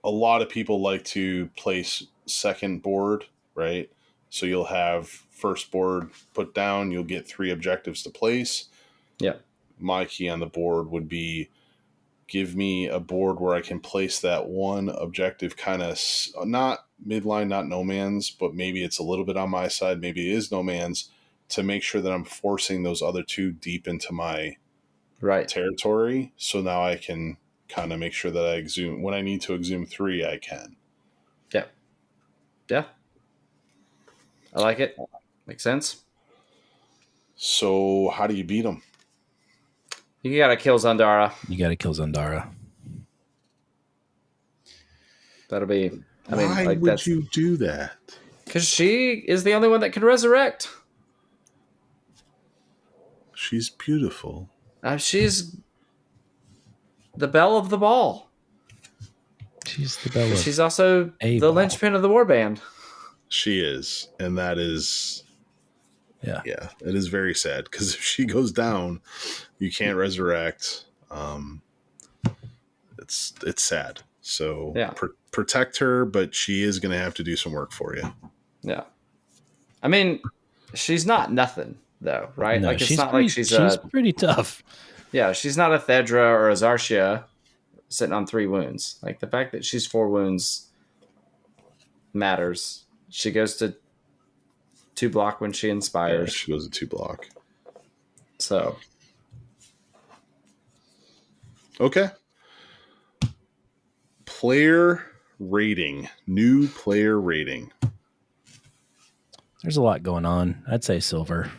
a lot of people like to place second board, right? So you'll have first board put down, you'll get 3 objectives to place. Yeah. My key on the board would be give me a board where I can place that one objective kind of not midline, not no man's, but maybe it's a little bit on my side, maybe it is no man's, to make sure that I'm forcing those other 2 deep into my territory. So now I can kind of make sure that I exhume when I need to exhume 3, I can. Yeah. I like it. Makes sense. So how do you beat them? You got to kill Zondara. That'll be. Why would you do that? Because she is the only one that can resurrect. She's beautiful. She's the belle of the ball. She's the belle But of she's also a the ball. linchpin of the warband. She is, and that is, Yeah. it is very sad because if she goes down, you can't resurrect. It's sad. So Yeah. protect her, but she is going to have to do some work for you. Yeah. I mean, she's not nothing though, right? No, like it's she's not pretty, like she's pretty tough. yeah, she's not a Thedra or a Zarshia sitting on 3 wounds. Like the fact that she's 4 wounds matters. She goes to 2 block when she Yeah, inspires. she goes to 2 block. So okay. Player rating. New player rating. There's a lot going on. I'd say silver.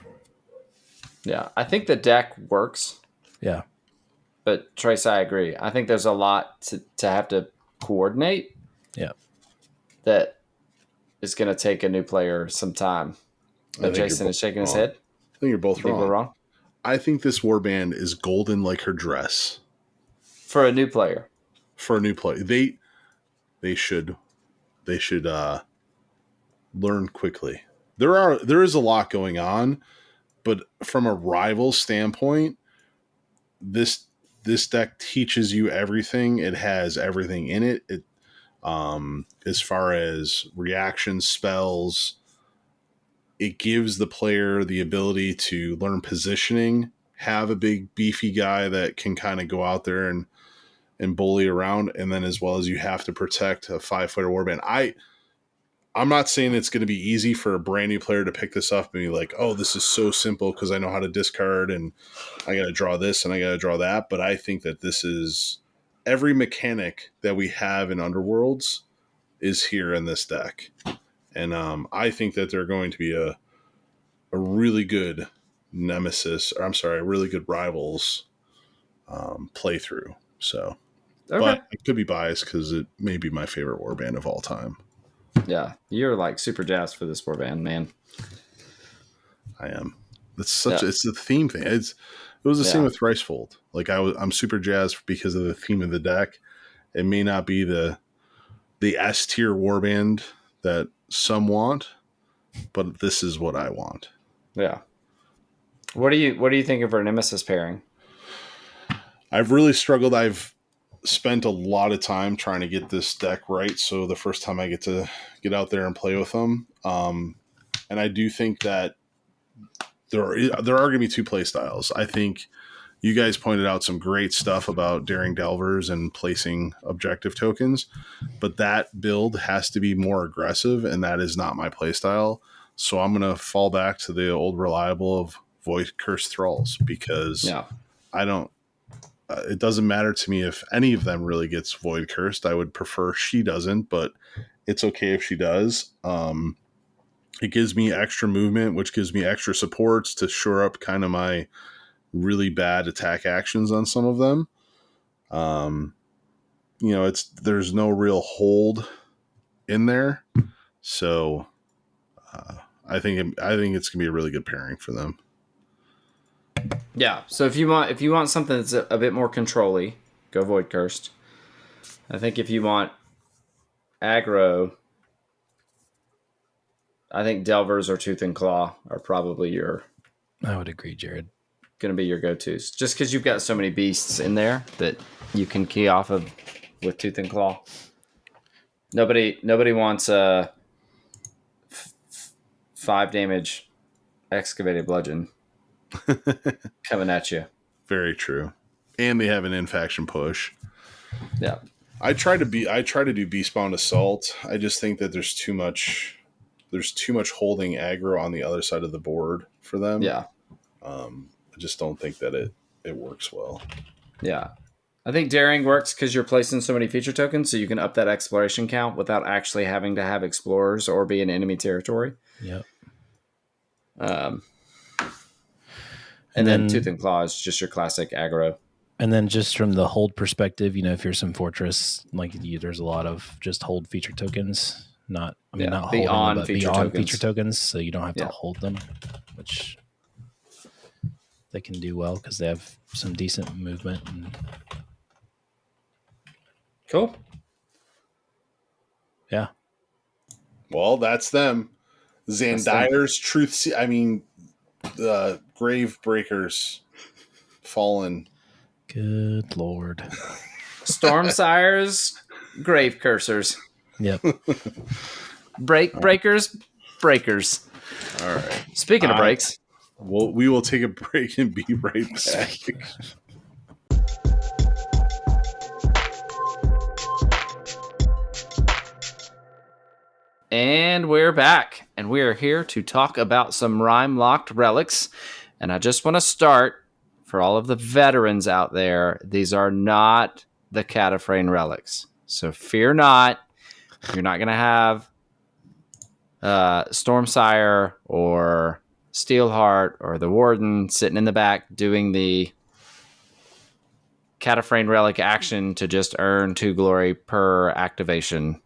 yeah, I think the deck works. Yeah. But Trace, I agree. I think there's a lot to have to coordinate. Yeah. That is going to take a new player some time. But Jason is shaking his head. I think you're both Think wrong. we're wrong? I think this warband is golden like her dress. For a new player. For a new player. They should learn quickly. There is a lot going on, but from a rival standpoint, this deck teaches you everything. It has everything in it. It as far as reactions, spells, it gives the player the ability to learn positioning, have a big beefy guy that can kind of go out there and bully around, and then as well as you have to protect a 5-footer warband. I'm not saying it's going to be easy for a brand new player to pick this up and be like, oh, this is so simple because I know how to discard and I got to draw this and I got to draw that. But I think that this is every mechanic that we have in Underworlds is here in this deck. And I think that they're going to be a really good nemesis, or I'm sorry, a really good rivals playthrough. So, Okay. but I could be biased because it may be my favorite warband of all time. Yeah, you're like super jazzed for this warband, man. I am. It's a theme thing. It was the same with Thricefold. Like I'm super jazzed because of the theme of the deck. It may not be the S tier warband that some want, but this is what I want. Yeah. What do you think of our Nemesis pairing? I've really struggled. I've spent a lot of time trying to get this deck right. So the first time I get to get out there and play with them. And I do think that there are going to be 2 play styles. I think you guys pointed out some great stuff about Daring Delvers and placing objective tokens, but that build has to be more aggressive, and that is not my play style. So I'm going to fall back to the old reliable of Void Curse Thralls because I don't, it doesn't matter to me if any of them really gets Void Cursed. I would prefer she doesn't, but it's okay if she does. It gives me extra movement, which gives me extra supports to shore up kind of my really bad attack actions on some of them. There's no real hold in there. So I think it's gonna be a really good pairing for them. Yeah. So if you want something that's a bit more control-y, go Void Cursed. I think if you want aggro, I think Delvers or Tooth and Claw are probably I would agree, Jerod. Going to be your go-tos. Just because you've got so many beasts in there that you can key off of with Tooth and Claw. Nobody wants a 5 damage excavated bludgeon coming at you. Very true. And they have an in-faction push. Yeah. I try to do Beastbound Assault. I just think that there's too much holding aggro on the other side of the board for them. Yeah. I just don't think that it works well. Yeah. I think Daring works because you're placing so many feature tokens, so you can up that exploration count without actually having to have explorers or be in enemy territory. Yep. And then Tooth and Claw is just your classic aggro. And then just from the hold perspective, if you're some fortress, there's a lot of just hold feature tokens. Not beyond feature tokens, so you don't have to hold them, which they can do well because they have some decent movement. Cool. Yeah. Well, that's them. Zandire's Gravebreakers Fallen. Good Lord. Stormsire's Grave Cursors. Yep. Breakers. All right. Speaking of breaks. We will take a break and be right back. And we're back, and we are here to talk about some Rimelocked Relics. And I just want to start, for all of the veterans out there, these are not the Cataphrane Relics. So fear not, you're not going to have Stormsire or Steelheart or the Warden sitting in the back doing the Cataphrane Relic action to just earn 2 glory per activation.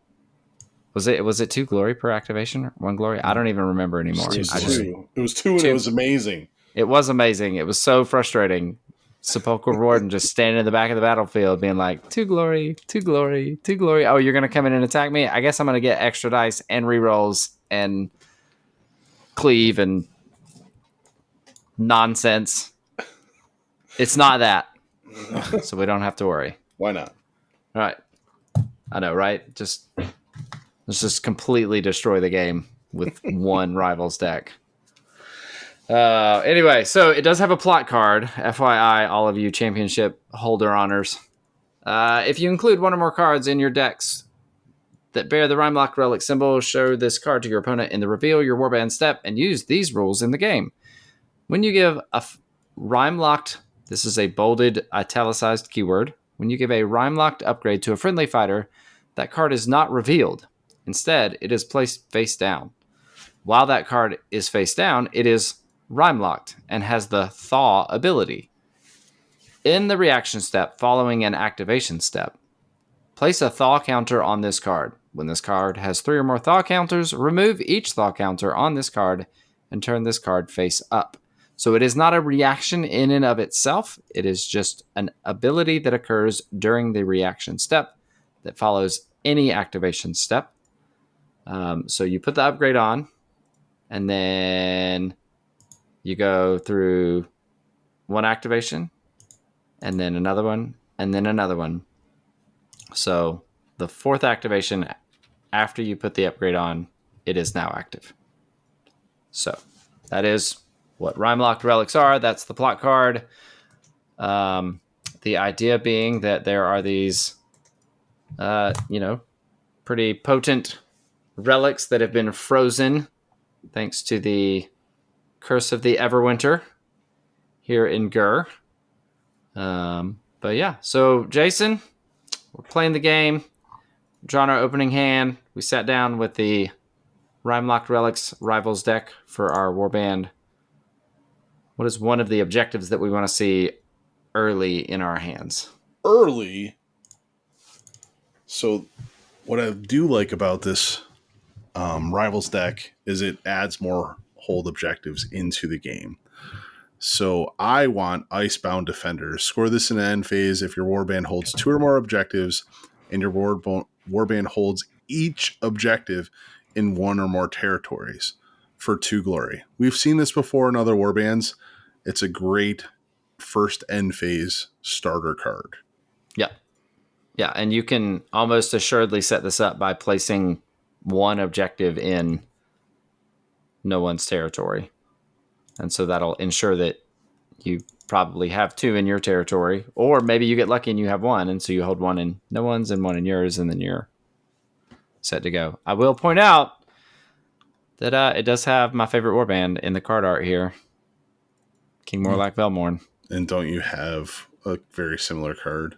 Was it 2 glory per activation or 1 glory? I don't even remember anymore. It was two. It was two, and it was amazing. It was amazing. It was so frustrating. Sepulchral Warden just standing in the back of the battlefield being like, 2 glory, 2 glory, 2 glory. Oh, you're going to come in and attack me? I guess I'm going to get extra dice and rerolls and cleave and nonsense. It's not that. So we don't have to worry. Why not? All right. I know, right? Let's just completely destroy the game with one Rivals deck. Anyway, so it does have a plot card. FYI, all of you championship holder honors. If you include one or more cards in your decks that bear the Rimelocked Relic symbol, show this card to your opponent in the reveal your warband step and use these rules in the game. When you give a Rimelocked, this is a bolded, italicized keyword. When you give a Rimelocked upgrade to a friendly fighter, that card is not revealed. Instead, it is placed face down. While that card is face down, it is Rimelocked and has the Thaw ability. In the reaction step following an activation step, place a Thaw counter on this card. When this card has 3 or more Thaw counters, remove each Thaw counter on this card and turn this card face up. So it is not a reaction in and of itself. It is just an ability that occurs during the reaction step that follows any activation step. So you put the upgrade on, and then you go through one activation, and then another one, and then another one. So the 4th activation, after you put the upgrade on, it is now active. So that is what Rimelocked Relics are. That's the plot card. The idea being that there are these, pretty potent relics that have been frozen thanks to the Curse of the Everwinter here in Gur. But yeah, so Jason, we're playing the game, drawn our opening hand. We sat down with the Rimelocked Relics Rivals deck for our warband. What is one of the objectives that we want to see early in our hands? Early? So what I do like about this Rivals deck is it adds more hold objectives into the game. So I want Icebound Defenders. Score this in the end phase if your warband holds 2 or more objectives and your warband holds each objective in 1 or more territories for 2 glory. We've seen this before in other warbands. It's a great first end phase starter card. Yeah. Yeah, and you can almost assuredly set this up by placing 1 objective in no one's territory. And so that'll ensure that you probably have 2 in your territory, or maybe you get lucky and you have 1, and so you hold 1 in no one's and 1 in yours, and then you're set to go. I will point out that it does have my favorite warband in the card art here, King Morlock Velmorn. And don't you have a very similar card?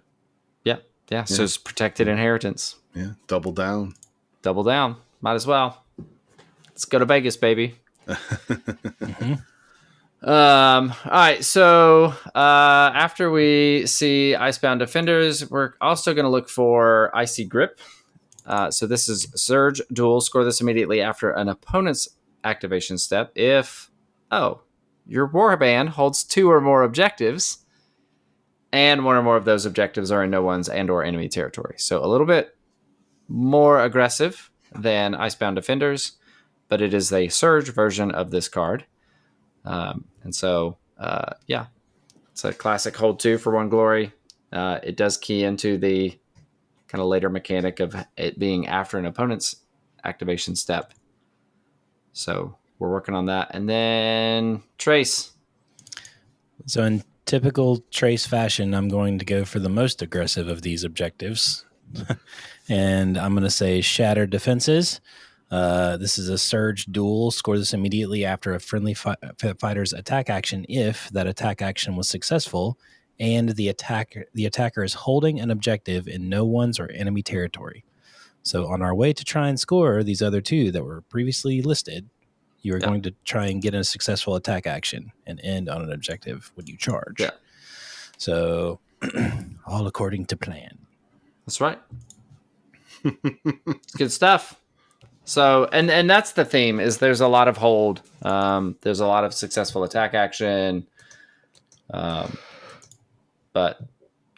Yeah. So it's Protected Inheritance. Yeah, double down. Might as well. Let's go to Vegas, baby. Mm-hmm. All right. So after we see Icebound Defenders, we're also going to look for Icy Grip. So this is Surge Duel. Score this immediately after an opponent's activation step. If your warband holds 2 or more objectives, and one or more of those objectives are in no one's and or enemy territory. So a little bit more aggressive than Icebound Defenders, but it is a surge version of this card. And so, yeah, it's a classic hold 2 for 1 glory. It does key into the kind of later mechanic of it being after an opponent's activation step. So we're working on that. And then Trace. So in typical Trace fashion, I'm going to go for the most aggressive of these objectives. And I'm going to say Shattered Defenses. This is a surge duel. Score this immediately after a friendly fighter's attack action if that attack action was successful and the attacker is holding an objective in no one's or enemy territory. So on our way to try and score these other 2 that were previously listed, you are going to try and get a successful attack action and end on an objective when you charge. Yeah. So all according to plan. That's right. It's good stuff. So, and that's the theme, is there's a lot of hold. There's a lot of successful attack action. But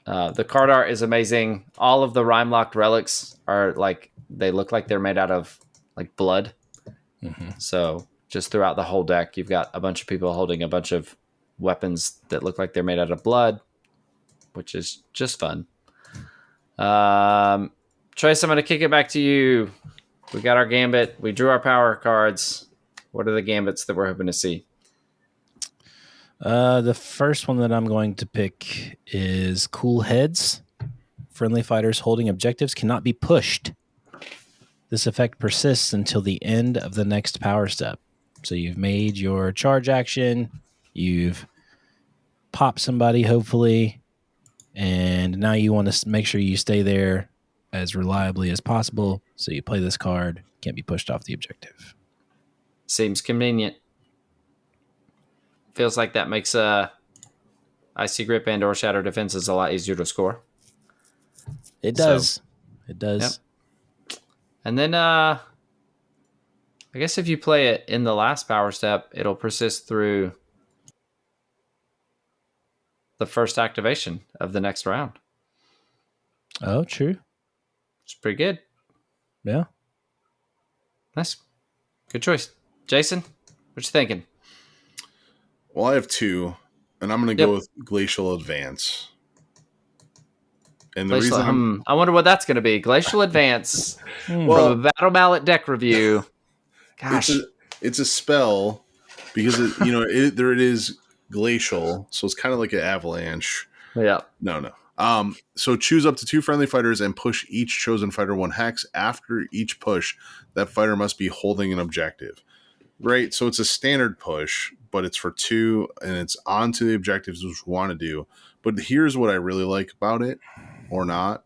the card art is amazing. All of the Rimelocked relics are like, they look like they're made out of like blood. Mm-hmm. So just throughout the whole deck, you've got a bunch of people holding a bunch of weapons that look like they're made out of blood, which is just fun. Trace, I'm going to kick it back to you. We got our gambit. We drew our power cards. What are the gambits that we're hoping to see? The first one that I'm going to pick is Cool Heads. Friendly fighters holding objectives cannot be pushed. This effect persists until the end of the next power step. So you've made your charge action, you've popped somebody, hopefully, and now you want to make sure you stay there as reliably as possible. So you play this card, can't be pushed off the objective. Seems convenient. Feels like that makes Icy Grip and or Shadow Defenses a lot easier to score. It does. It does. Yep. And then I guess if you play it in the last power step, it'll persist through the first activation of the next round. Oh, true. It's pretty good. Yeah. Nice. Good choice. Jason, what you thinking? Well, I have 2, and I'm going to go with Glacial Advance. And the reason I wonder what that's going to be. Glacial Advance from a Battle Mallet deck review. Gosh. It's a spell because it is glacial, so it's kind of like an avalanche. Yeah. No. So choose up to 2 friendly fighters and push each chosen fighter 1 hex. After each push, that fighter must be holding an objective. Right? So it's a standard push, but it's for 2, and it's onto the objectives which we want to do. But here's what I really like about it, or not,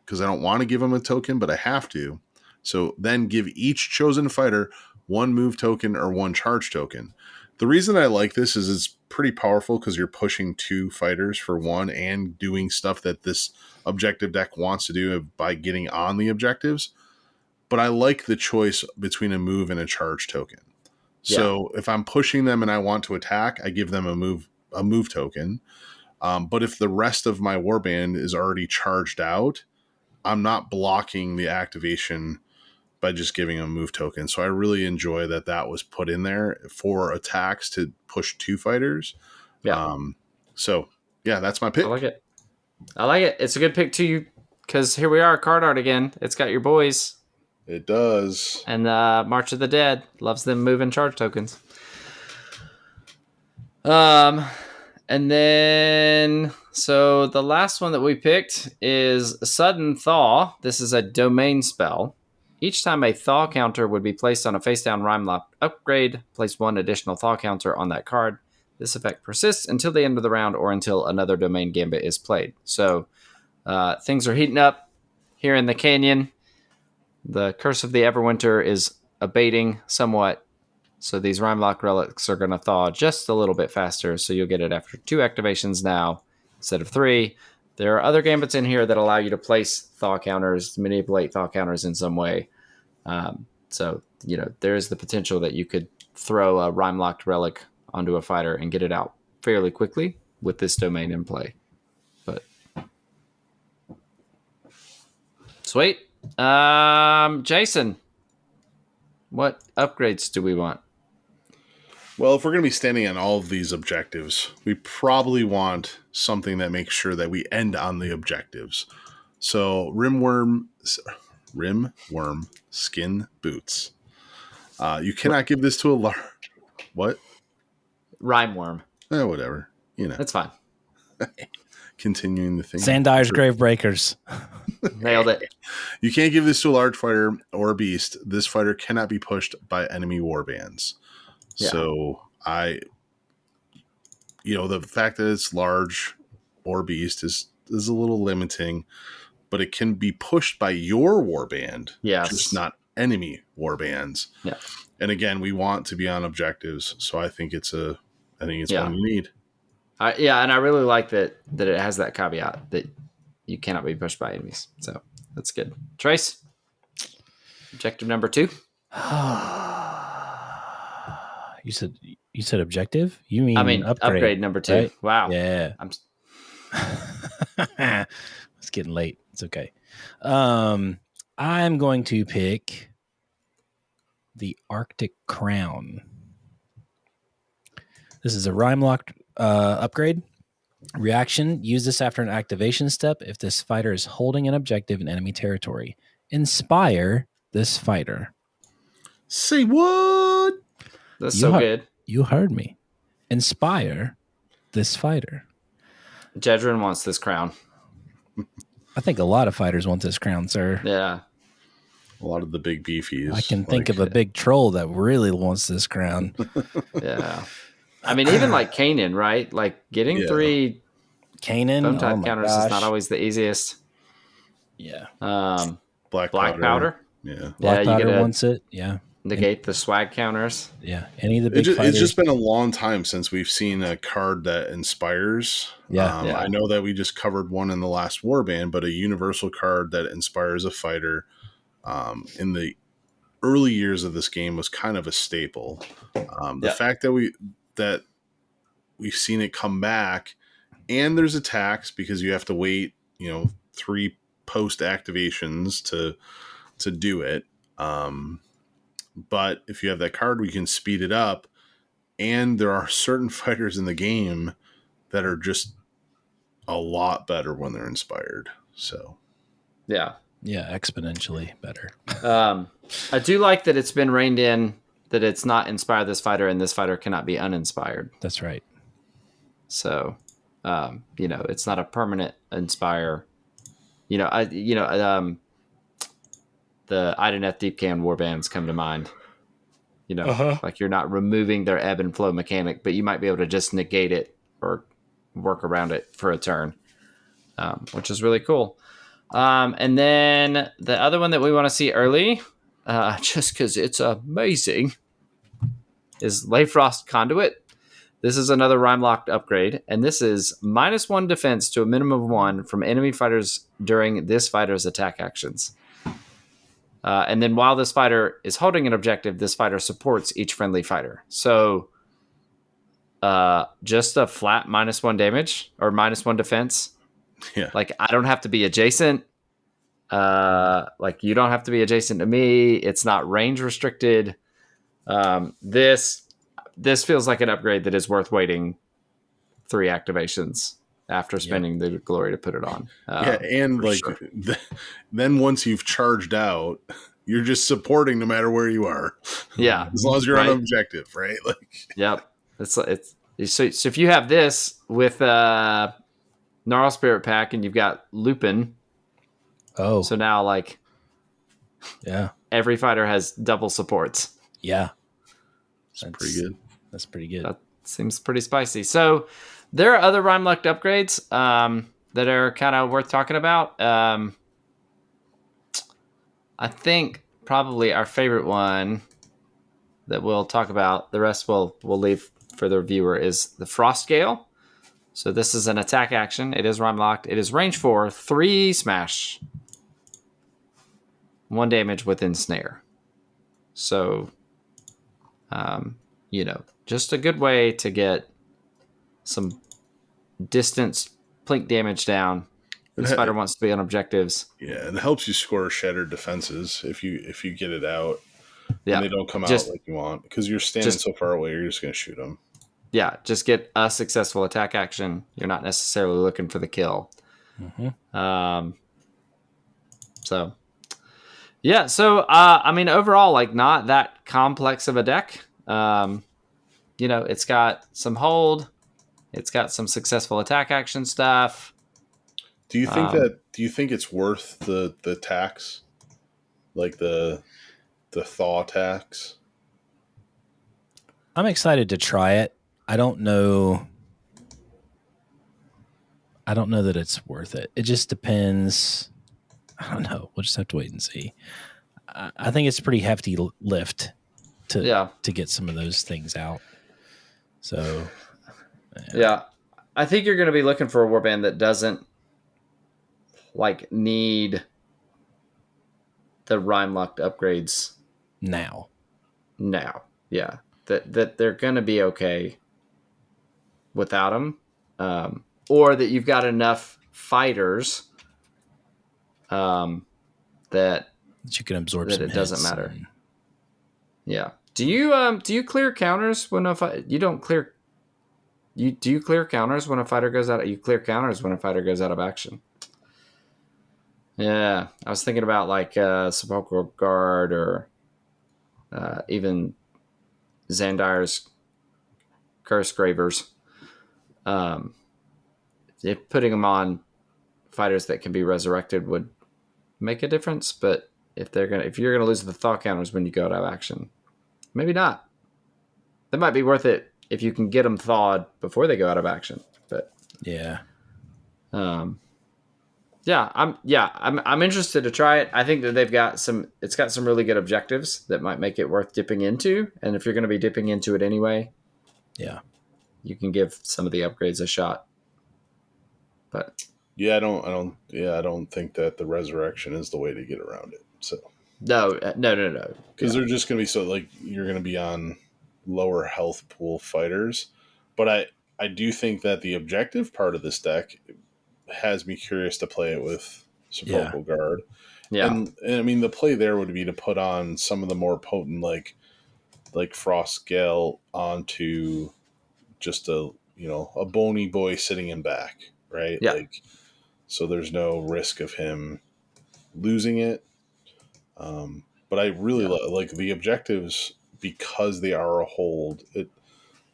because I don't want to give them a token, but I have to. So then give each chosen fighter 1 move token or 1 charge token. The reason I like this is it's pretty powerful because you're pushing 2 fighters for 1 and doing stuff that this objective deck wants to do by getting on the objectives. But I like the choice between a move and a charge token. Yeah. So if I'm pushing them and I want to attack, I give them a move token. But if the rest of my warband is already charged out, I'm not blocking the activation by just giving a move token. So I really enjoy that was put in there for attacks to push 2 fighters. Yeah. So yeah, that's my pick. I like it. It's a good pick too, because here we are, card art again. It's got your boys. It does. And March of the Dead loves them moving charge tokens. And then, so the last one that we picked is Sudden Thaw. This is a domain spell. Each time a Thaw counter would be placed on a face-down Rimelocked upgrade, place 1 additional Thaw counter on that card. This effect persists until the end of the round or until another domain gambit is played. So things are heating up here in the canyon. The Curse of the Everwinter is abating somewhat. So these Rimelocked relics are going to thaw just a little bit faster. So you'll get it after 2 activations now instead of 3. There are other gambits in here that allow you to place thaw counters, manipulate thaw counters in some way. So, there is the potential that you could throw a Rimelocked relic onto a fighter and get it out fairly quickly with this domain in play. But Sweet. Jason, what upgrades do we want? Well, if we're going to be standing on all of these objectives, we probably want something that makes sure that we end on the objectives. So rimworm skin boots. You cannot give this to a large... What? Rhyme worm. Whatever. That's fine. Continuing the thing. Zandire's Gravebreakers. Nailed it. You can't give this to a large fighter or a beast. This fighter cannot be pushed by enemy warbands. Yeah. So the fact that it's large or beast is a little limiting, but it can be pushed by your warband. Yes. Just not enemy warbands. Yeah. And again, we want to be on objectives. So I think it's one you need. And I really like that it has that caveat that you cannot be pushed by enemies. So that's good. Trace, objective number 2. You said objective? You mean upgrade number 2. Right? Wow. Yeah. It's getting late. It's okay. I'm going to pick the Arctic Crown. This is a Rimelocked upgrade. Reaction, use this after an activation step if this fighter is holding an objective in enemy territory. Inspire this fighter. Say what? That's so good. You heard me. Inspire this fighter. Jedrin wants this crown. I think a lot of fighters want this crown, sir. Yeah. A lot of the big beefies. I can think of a big troll that really wants this crown. Yeah. I mean, even like Kanan, right? Like getting 3 Kanan bone type counters is not always the easiest. Yeah. Black powder. Yeah. Black powder wants it. Yeah. Negate the swag counters. Yeah. Any of the big It's just been a long time since we've seen a card that inspires. Yeah. I know that we just covered one in the last warband, but a universal card that inspires a fighter in the early years of this game was kind of a staple. The fact that we've seen it come back, and there's attacks because you have to wait, 3 post activations to do it. But if you have that card, we can speed it up. And there are certain fighters in the game that are just a lot better when they're inspired. So, yeah, exponentially better. I do like that it's been reined in that it's not inspire this fighter, and this fighter cannot be uninspired. That's right. So, it's not a permanent inspire. The Ideneth Deepcan warbands come to mind. Like you're not removing their ebb and flow mechanic, but you might be able to just negate it or work around it for a turn, which is really cool. And then the other one that we want to see early, just because it's amazing, is Layfrost Conduit. This is another Rimelocked upgrade, and this is -1 defense to a minimum of 1 from enemy fighters during this fighter's attack actions. And then while this fighter is holding an objective, this fighter supports each friendly fighter. So just a flat -1 damage or -1 defense. Yeah. Like I don't have to be adjacent. Like you don't have to be adjacent to me. It's not range restricted. This feels like an upgrade that is worth waiting 3 activations after spending the glory to put it on. Then once you've charged out, you're just supporting no matter where you are. Yeah, as long as you're on an objective, right? Yep. So if you have this with Gnarl Spirit Pack and you've got Lupin. Oh, so now every fighter has double supports. Yeah, that's pretty good. That's pretty good. That seems pretty spicy. So there are other Rimelocked upgrades that are kind of worth talking about. I think probably our favorite one that we'll talk about, the rest we'll leave for the viewer, is the Frost Gale. So this is an attack action. It is Rimelocked. It is range 4, 3 smash, 1 damage with ensnare. So, just a good way to get some distance plink damage down. This fighter wants to be on objectives. Yeah, and it helps you score shattered defenses if you get it out. Yeah, And they don't come out like you want because you're standing so far away. You're just going to shoot them. Yeah, just get a successful attack action. You're not necessarily looking for the kill. So, yeah. So, I mean, overall, like not that complex of a deck. It's got some hold. It's got some successful attack action stuff. Do you think do you think it's worth the tax? Like the thaw tax? I'm excited to try it. I don't know that it's worth it. It just depends. I don't know. We'll just have to wait and see. I think it's a pretty hefty lift to get some of those things out. So, yeah. I think you're going to be looking for a warband that doesn't like need the Rimelocked upgrades now. Yeah, that they're going to be okay without them, or that you've got enough fighters that you can absorb that some it doesn't matter. And... Yeah. Do you clear counters when you don't clear? Do you clear counters when a fighter goes out? You clear counters when a fighter goes out of action. Yeah, I was thinking about like Sepulchral Guard or even Zondara's Curse Gravers. If putting them on fighters that can be resurrected would make a difference, but if you're gonna lose the thaw counters when you go out of action, maybe not. That might be worth it if you can get them thawed before they go out of action. But I'm interested to try it. I think that it's got some really good objectives that might make it worth dipping into. And if you're going to be dipping into it anyway, you can give some of the upgrades a shot. But I don't think that the resurrection is the way to get around it. So no. Because they're just going to be you're going to be on lower health pool fighters. But I do think that the objective part of this deck has me curious to play it with Sepulchral Guard. Yeah. And I mean, the play there would be to put on some of the more potent, like Frost Gale onto just a bony boy sitting in back, right? Yeah. So there's no risk of him losing it. But I really like the objectives because they are a hold. It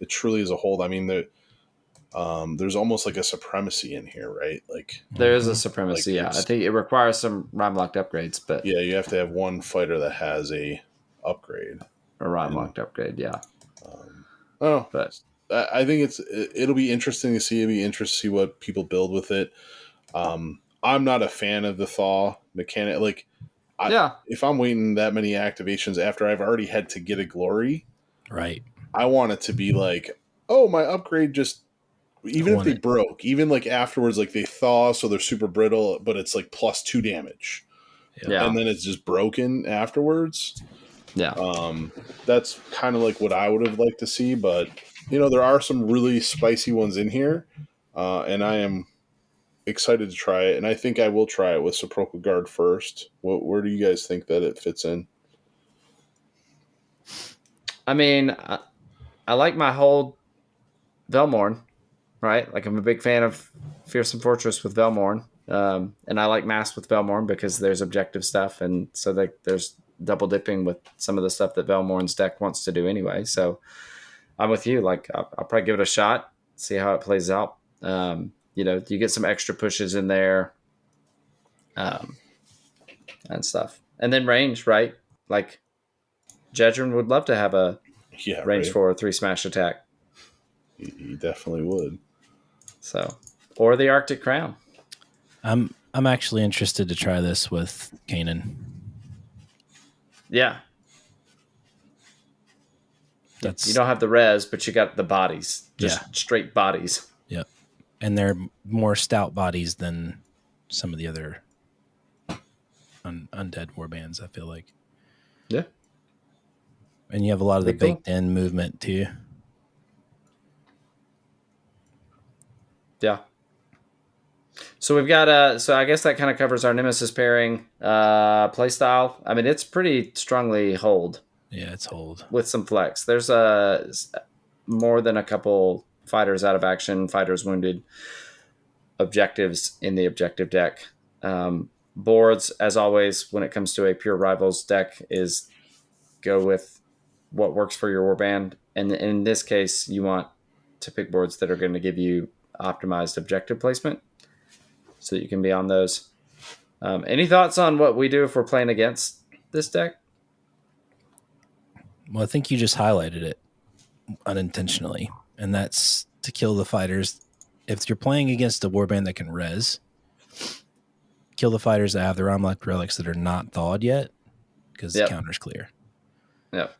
truly is a hold. I mean, there's almost like a supremacy in here, right? Like there is a supremacy. I think it requires some Rimelocked upgrades, but you have to have one fighter that has a upgrade, a Rimelocked upgrade. Yeah. But I think it'll be interesting to see. It'll be interesting to see what people build with it. I'm not a fan of the thaw mechanic. Like, if I'm waiting that many activations after I've already had to get a glory, right? I want it to be like, oh, my upgrade just. Even if they broke, even like afterwards, like they thaw, so they're super brittle, but it's like +2 damage. Yeah. And then it's just broken afterwards. Yeah. That's kind of like what I would have liked to see, but there are some really spicy ones in here. And I am excited to try it. And I think I will try it with Sepulchral Guard first. Where do you guys think that it fits in? I mean, I like my whole Velmorn. Right, like I'm a big fan of Fearsome Fortress with Velmorn, and I like Mass with Velmorn because there's objective stuff, and so there's double dipping with some of the stuff that Velmorn's deck wants to do anyway. So I'm with you. Like I'll probably give it a shot, see how it plays out. You get some extra pushes in there, and stuff, and then range. Right, like Jedrin would love to have a range 4 or 3 smash attack. He definitely would. So, or the Arctic Crown. I'm actually interested to try this with Kanan. Yeah. You don't have the res, but you got the bodies. Just straight bodies. Yep. And they're more stout bodies than some of the other undead warbands, I feel like. Yeah. And you have a lot of the baked-in movement, too. Yeah. So we've got so I guess that kind of covers our Nemesis pairing playstyle. I mean, it's pretty strongly hold. Yeah, it's hold with some flex. There's more than a couple fighters out of action, fighters wounded, objectives in the objective deck. Boards, as always, when it comes to a pure rivals deck, is go with what works for your warband. And in this case, you want to pick boards that are going to give you optimized objective placement so that you can be on those. Any thoughts on what we do if we're playing against this deck? Well, I think you just highlighted it unintentionally, and that's to kill the fighters. If you're playing against a warband that can res, kill the fighters that have the Rimelocked Relics that are not thawed yet, because the counter's clear. Yep.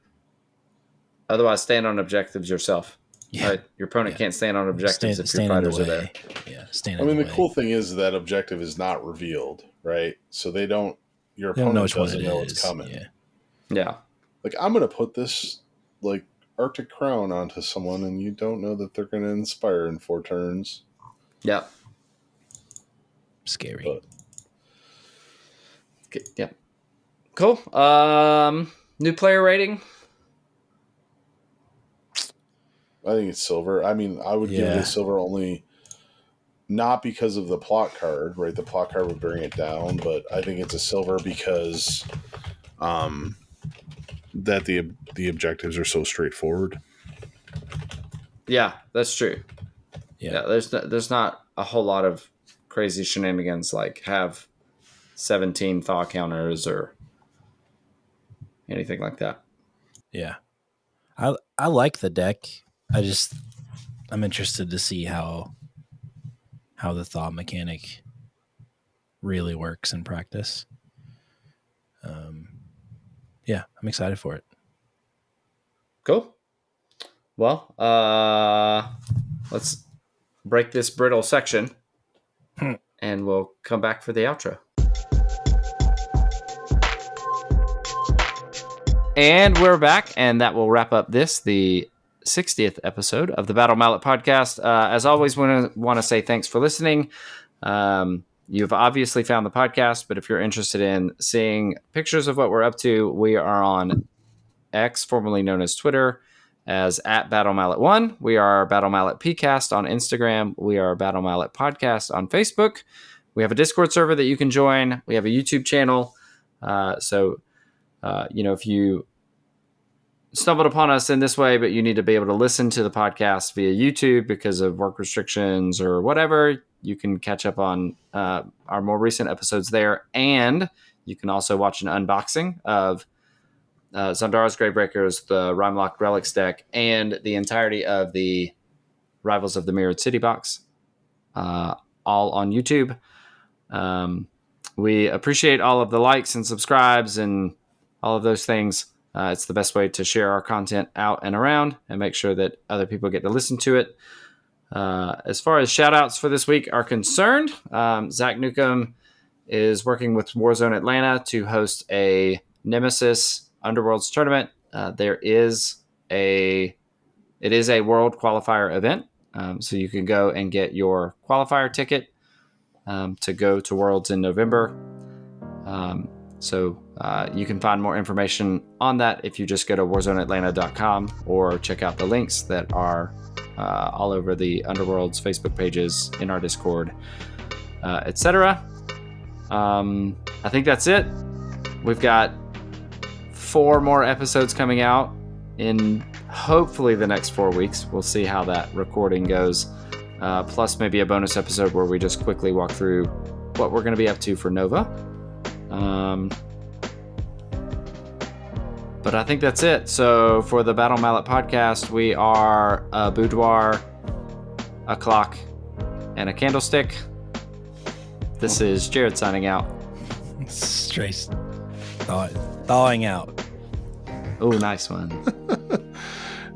Otherwise, stand on objectives yourself. Yeah. Right? Your opponent can't stand on objectives if your fighters are there. Yeah, stand. I mean, the cool thing is that objective is not revealed, right? So they don't. Your opponent doesn't know it's coming. Yeah. Like, I'm going to put this like Arctic Crown onto someone, and you don't know that they're going to inspire in 4 turns. Yep. Scary. But, okay, yep. Cool. New player rating. I think it's silver. I mean, I would give it a silver only not because of the plot card, right? The plot card would bring it down, but I think it's a silver because that the objectives are so straightforward. Yeah, that's true. Yeah, there's not a whole lot of crazy shenanigans like have 17 thaw counters or anything like that. Yeah. I like the deck. I'm interested to see how the thaw mechanic really works in practice. Yeah, I'm excited for it. Cool. Well, let's break this brittle section and we'll come back for the outro. And we're back, and that will wrap up the 60th episode of the Battle Mallet podcast. As always, want to say thanks for listening. You've obviously found the podcast, but if you're interested in seeing pictures of what we're up to, we are on X, formerly known as Twitter, as @BattleMallet1. We are Battle Mallet PCast on Instagram. We are Battle Mallet Podcast on Facebook. We have a Discord server that you can join. We have a YouTube channel. If you stumbled upon us in this way, but you need to be able to listen to the podcast via YouTube because of work restrictions or whatever, you can catch up on our more recent episodes there. And you can also watch an unboxing of Zondara's Gravebreakers, the Rimelocked Relics deck, and the entirety of the Rivals of the Mirrored City box, all on YouTube. We appreciate all of the likes and subscribes and all of those things. It's the best way to share our content out and around and make sure that other people get to listen to it. As far as shout outs for this week are concerned, Zach Newcomb is working with Warzone Atlanta to host a Nemesis Underworlds tournament. It is a world qualifier event. So you can go and get your qualifier ticket to go to Worlds in November. You can find more information on that if you just go to warzoneatlanta.com or check out the links that are all over the Underworld's Facebook pages, in our Discord, etc. I think that's it. We've got 4 more episodes coming out in hopefully the next 4 weeks. We'll see how that recording goes. Plus maybe a bonus episode where we just quickly walk through what we're going to be up to for Nova. But I think that's it. So for the Battle Mallet podcast, we are a boudoir, a clock, and a candlestick. This is Jerod signing out. Straight thawing out. Oh, nice one.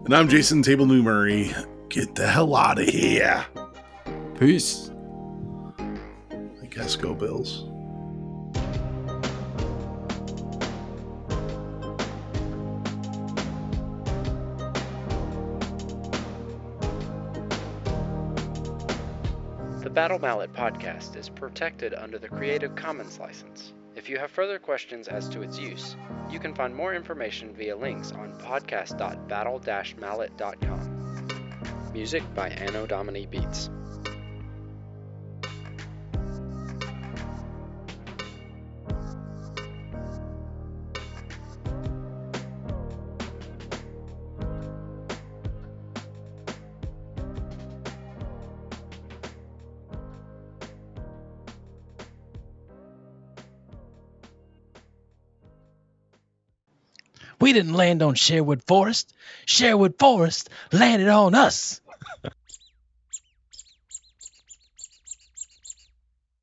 And I'm Jason Table New Murray. Get the hell out of here. Peace. I guess go Bills. The Battle Mallet podcast is protected under the Creative Commons license. If you have further questions as to its use, you can find more information via links on podcast.battle-mallet.com. Music by Anno Domini Beats. We didn't land on Sherwood Forest. Sherwood Forest landed on us.